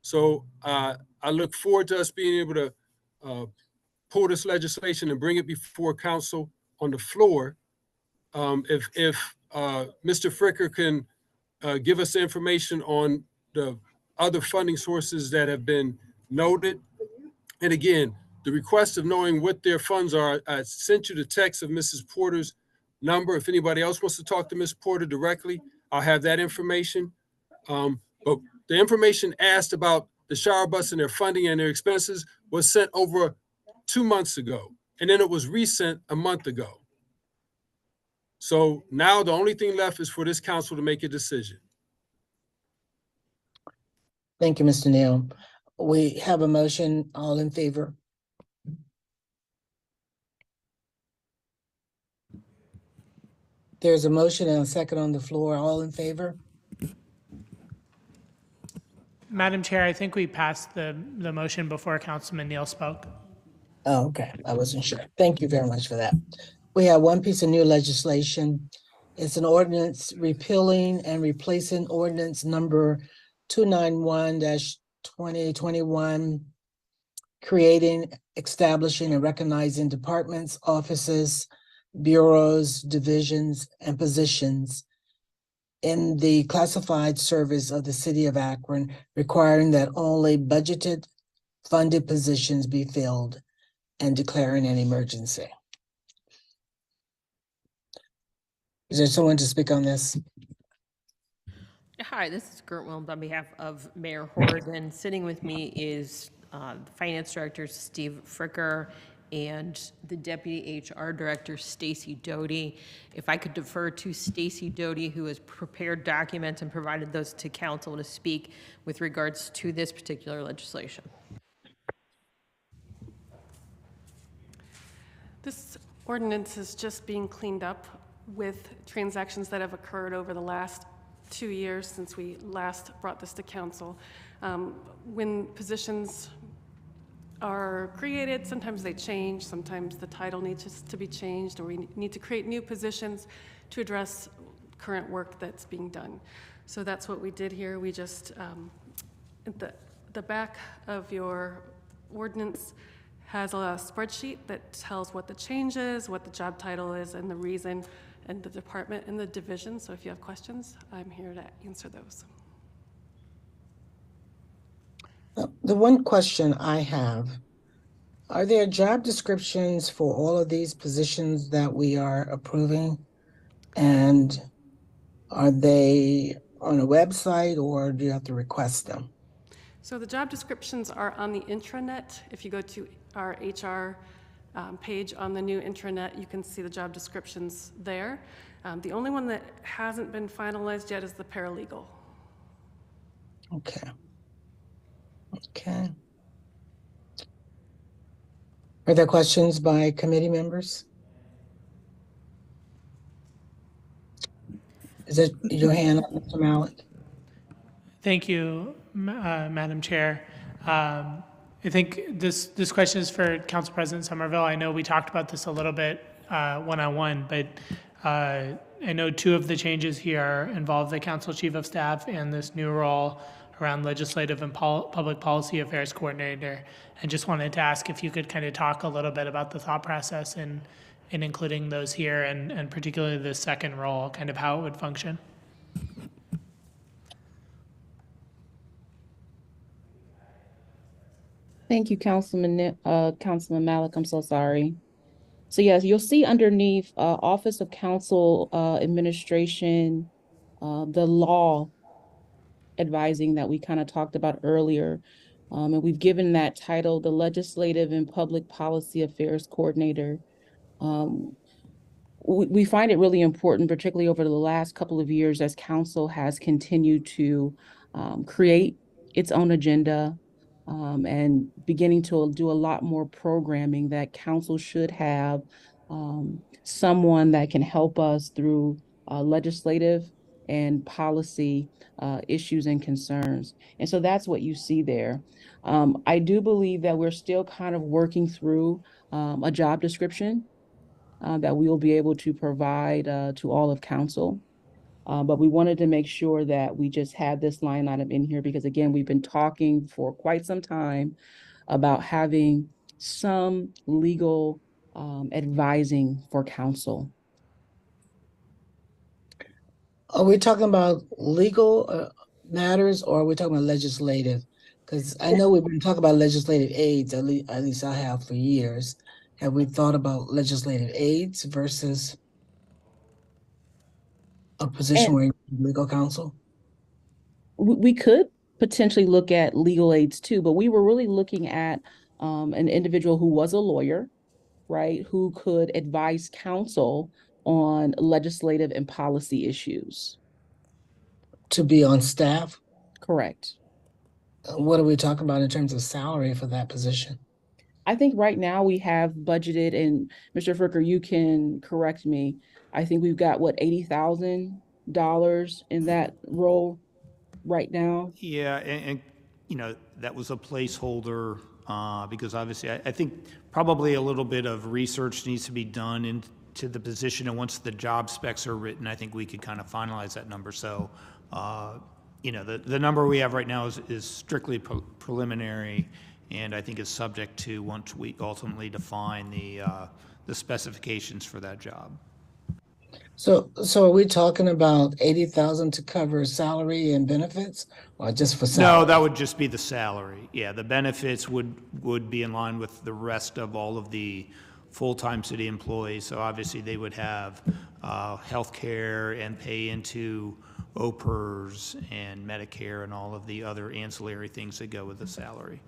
So I look forward to us being able to pull this legislation and bring it before council on the floor. If Mr. Fricker can give us information on the other funding sources that have been noted. And again, the request of knowing what their funds are, I sent you the text of Mrs. Porter's number. If anybody else wants to talk to Ms. Porter directly, I'll have that information. But the information asked about the shower bus and their funding and their expenses was sent over 2 months ago. And then it was resent a month ago. So now the only thing left is for this council to make a decision. Thank you, Mr. Neal. We have a motion. All in favor? There's a motion and a second on the floor. All in favor? Madam Chair, I think we passed the motion before Councilman Neal spoke. Oh, okay. I wasn't sure. Thank you very much for that. We have one piece of new legislation. It's an ordinance repealing and replacing ordinance number 291-2021, creating, establishing, and recognizing departments, offices, bureaus, divisions, and positions in the classified service of the city of Akron, requiring that only budgeted, funded positions be filled, and declaring an emergency. Is there someone to speak on this? Hi, this is Gert Wilms on behalf of Mayor Hord, and sitting with me is the Finance Director, Steve Fricker, and the Deputy HR Director, Stacy Doty. If I could defer to Stacy Doty, who has prepared documents and provided those to council to speak with regards to this particular legislation. This ordinance is just being cleaned up with transactions that have occurred over the last 2 years since we last brought this to council. When positions are created, sometimes they change, sometimes the title needs to be changed, or we need to create new positions to address current work that's being done. So that's what we did here. We just, the back of your ordinance has a spreadsheet that tells what the change is, what the job title is, and the reason, and the department and the division. So if you have questions, I'm here to answer those. The one question I have, are there job descriptions for all of these positions that we are approving? And are they on a website, or do you have to request them? So the job descriptions are on the intranet. If you go to our HR page on the new intranet, you can see the job descriptions there. The only one that hasn't been finalized yet is the paralegal. Okay. Okay. Are there questions by committee members? Is it your hand up, Mr. Mallett? Thank you, Madam Chair. I think this question is for Council President Somerville. I know we talked about this a little bit one-on-one, but I know two of the changes here involve the Council Chief of Staff and this new role around legislative and public policy affairs coordinator. And just wanted to ask if you could kind of talk a little bit about the thought process in including those here, and particularly the second role, kind of how it would function. Thank you, Councilman Malik. I'm so sorry. So yes, you'll see underneath Office of Council Administration, the law advising that we kind of talked about earlier. And we've given that title the Legislative and Public Policy Affairs Coordinator. We find it really important, particularly over the last couple of years, as council has continued to create its own agenda and beginning to do a lot more programming, that council should have someone that can help us through legislative and policy issues and concerns. And so that's what you see there. I do believe that we're still kind of working through a job description that we will be able to provide to all of council. But we wanted to make sure that we just had this line item in here because, again, we've been talking for quite some time about having some legal advising for council. Are we talking about legal matters or are we talking about legislative? Because I know we've been talking about legislative aids, at least I have for years. Have we thought about legislative aids versus a position where you need legal counsel? We could potentially look at legal aids too, but we were really looking at an individual who was a lawyer, right, who could advise council on legislative and policy issues. To be on staff? Correct. What are we talking about in terms of salary for that position? I think right now we have budgeted, and Mr. Fricker, you can correct me. I think we've got what, $80,000 in that role right now. Yeah, and you know, that was a placeholder because obviously I think probably a little bit of research needs to be done into the position, and once the job specs are written, I think we could kind of finalize that number. So, you know, the number we have right now is strictly preliminary, and I think is subject to once we ultimately define the specifications for that job. So are we talking about 80,000 to cover salary and benefits, or just for salary? No, that would just be the salary. Yeah, the benefits would be in line with the rest of all of the full-time city employees. So obviously they would have health care and pay into OPERS and Medicare and all of the other ancillary things that go with the salary.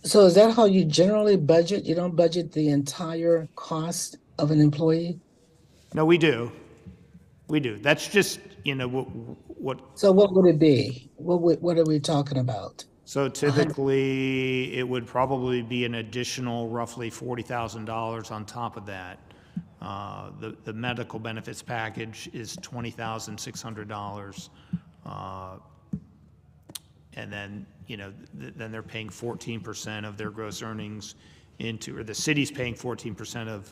So is that how you generally budget? You don't budget the entire cost of an employee? No, we do. We do. That's just, you know, what. So what would it be? What are we talking about? So typically, it would probably be an additional roughly $40,000 on top of that. The medical benefits package is $20,600. And then, you know, then they're paying 14% of their gross earnings into, or the city's paying 14%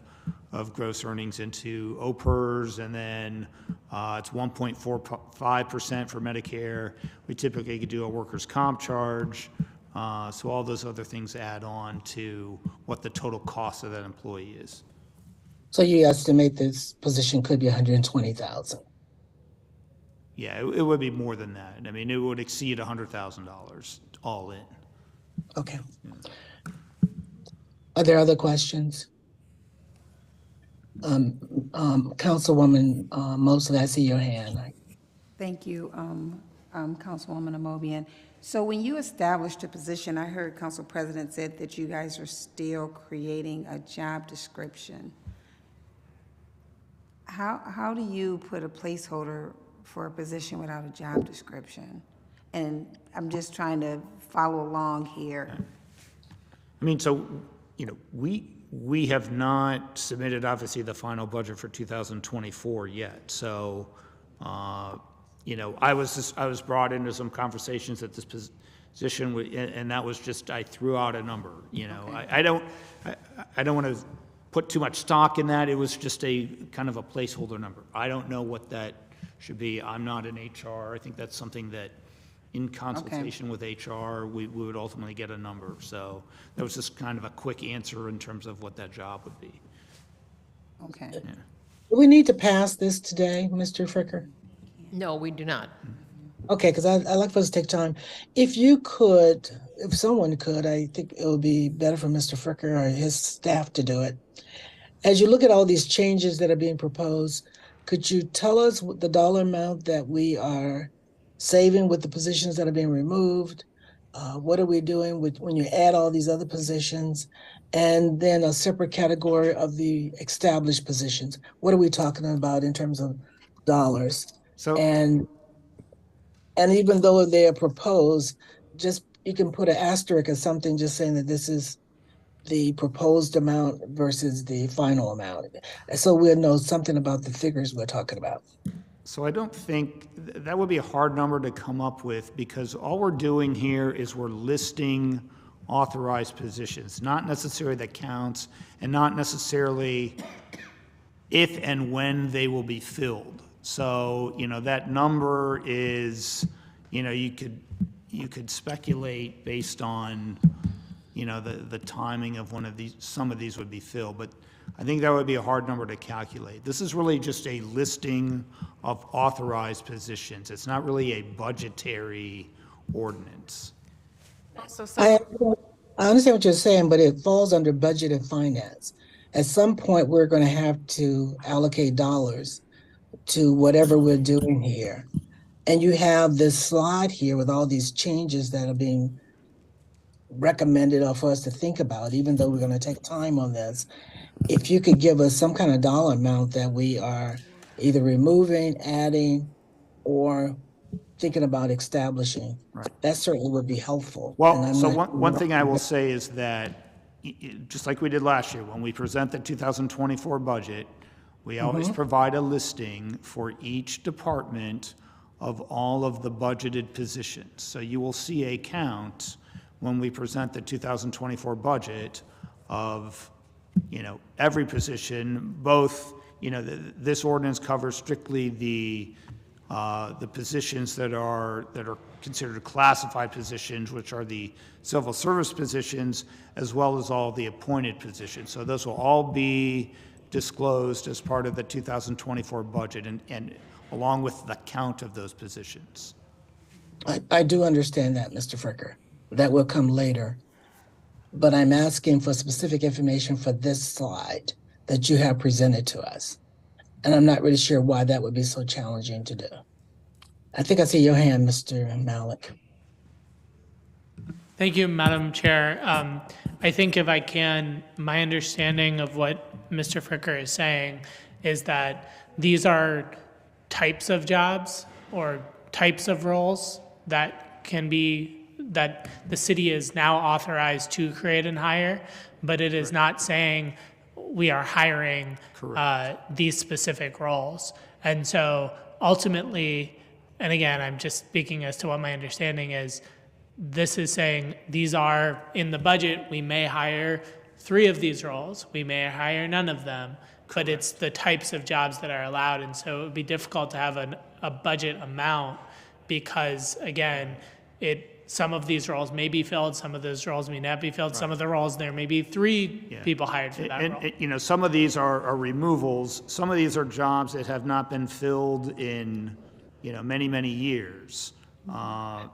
of gross earnings into OPERS, and then it's 1.45% for Medicare. We typically could do a workers' comp charge. So all those other things add on to what the total cost of that employee is. So you estimate this position could be 120,000? Yeah, it would be more than that. I mean, it would exceed $100,000 all in. Okay. Are there other questions? Councilwoman Mosley, I see your hand. Thank you, Councilwoman Amobian. So when you established a position, I heard Council President said that you guys are still creating a job description. How do you put a placeholder for a position without a job description? And I'm just trying to follow along here. I mean, so, you know, we have not submitted, obviously, the final budget for 2024 yet. So, you know, I was brought into some conversations at this position, and that was just, I threw out a number. You know, okay. I don't want to put too much stock in that. It was just a kind of a placeholder number. I don't know what that should be. I'm not in HR. I think that's something that in consultation with HR, we would ultimately get a number. So that was just kind of a quick answer in terms of what that job would be. Okay. Yeah. Do we need to pass this today, Mr. Fricker? No, we do not. Okay, because I like for us to take time. If you could, if someone could, I think it would be better for Mr. Fricker or his staff to do it. As you look at all these changes that are being proposed, could you tell us what the dollar amount that we are saving with the positions that are being removed? What are we doing with when you add all these other positions? And then a separate category of the established positions. What are we talking about in terms of dollars? So, And even though they are proposed, just you can put an asterisk or something just saying that this is the proposed amount versus the final amount. So we'll know something about the figures we're talking about. so I don't think that would be a hard number to come up with, because all we're doing here is we're listing authorized positions, not necessarily the counts and not necessarily if and when they will be filled. So, that number is, you could speculate based on, the timing of some of these would be filled, but I think that would be a hard number to calculate. This is really just a listing of authorized positions. It's not really a budgetary ordinance. I understand what you're saying, but it falls under budget and finance. At some point, we're going to have to allocate dollars to whatever we're doing here. And you have this slide here with all these changes that are being recommended for us to think about, even though we're going to take time on this. If you could give us some kind of dollar amount that we are either removing, adding, or thinking about establishing, that certainly would be helpful. Well, so one thing I will say is that, just like we did last year, when we present the 2024 budget, we always provide a listing for each department of all of the budgeted positions. So you will see a count when we present the 2024 budget of, every position, both, this ordinance covers strictly the positions that are considered classified positions, which are the civil service positions, as well as all the appointed positions. So those will all be disclosed as part of the 2024 budget and along with the count of those positions. I do understand that, Mr. Fricker. That will come later. But I'm asking for specific information for this slide that you have presented to us. And I'm not really sure why that would be so challenging to do. I think I see your hand, Mr. Malik. Thank you, Madam Chair. I think if I can, my understanding of what Mr. Fricker is saying is that these are types of jobs or types of roles that the city is now authorized to create and hire, but it is not saying we are hiring these specific roles. And so ultimately, and again, I'm just speaking as to what my understanding is, this is saying these are in the budget, we may hire 3 of these roles, we may hire none of them, but it's the types of jobs that are allowed. And so it would be difficult to have a budget amount because, again, some of these roles may be filled, some of those roles may not be filled, some of the roles there may be 3 people hired for that role. Some of these are removals. Some of these are jobs that have not been filled in, many, many years. So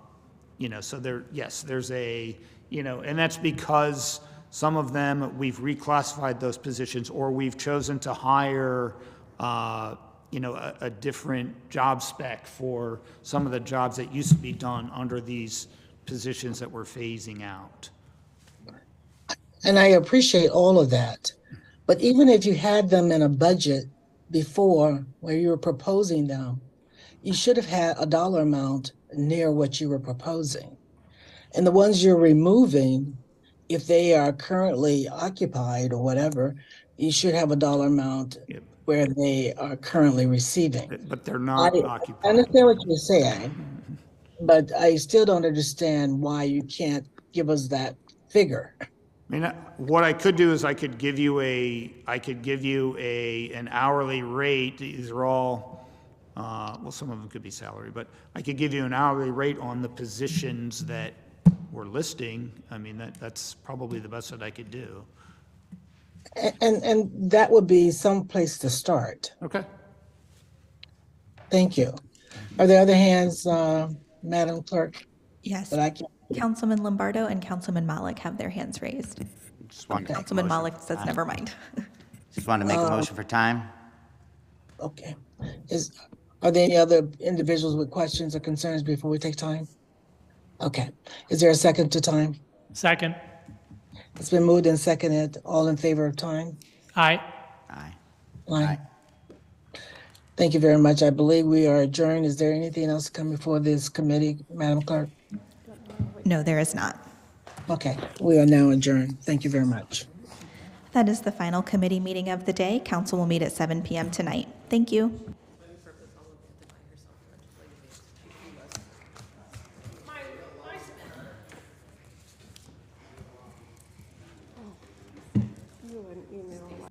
there's and that's because some of them we've reclassified those positions or we've chosen to hire, a different job spec for some of the jobs that used to be done under these positions that we're phasing out. And I appreciate all of that. But even if you had them in a budget before where you were proposing them, you should have had a dollar amount near what you were proposing. And the ones you're removing, if they are currently occupied or whatever, you should have a dollar amount where they are currently receiving. But they're not occupied. I understand what you're saying, but I still don't understand why you can't give us that figure. What I could do is I could give you an hourly rate. These are all Well, some of them could be salary, but I could give you an hourly rate on the positions that we're listing. I mean, that's probably the best that I could do. And that would be some place to start. Okay. Thank you. Are there other hands, Madam Clerk? Yes. That I can. Councilman Lombardo and Councilman Malik have their hands raised. Just wanted to make a Councilman motion Malik for says time. never mind. Just wanted to make a motion for time. Okay. Are there any other individuals with questions or concerns before we take time? Okay. Is there a second to time? Second. It's been moved and seconded. All in favor of time? Aye. Aye. Aye. Thank you very much. I believe we are adjourned. Is there anything else coming before this committee, Madam Clerk? No, there is not. Okay, we are now adjourned. Thank you very much. That is the final committee meeting of the day. Council will meet at 7 p.m. tonight. Thank you. You an email.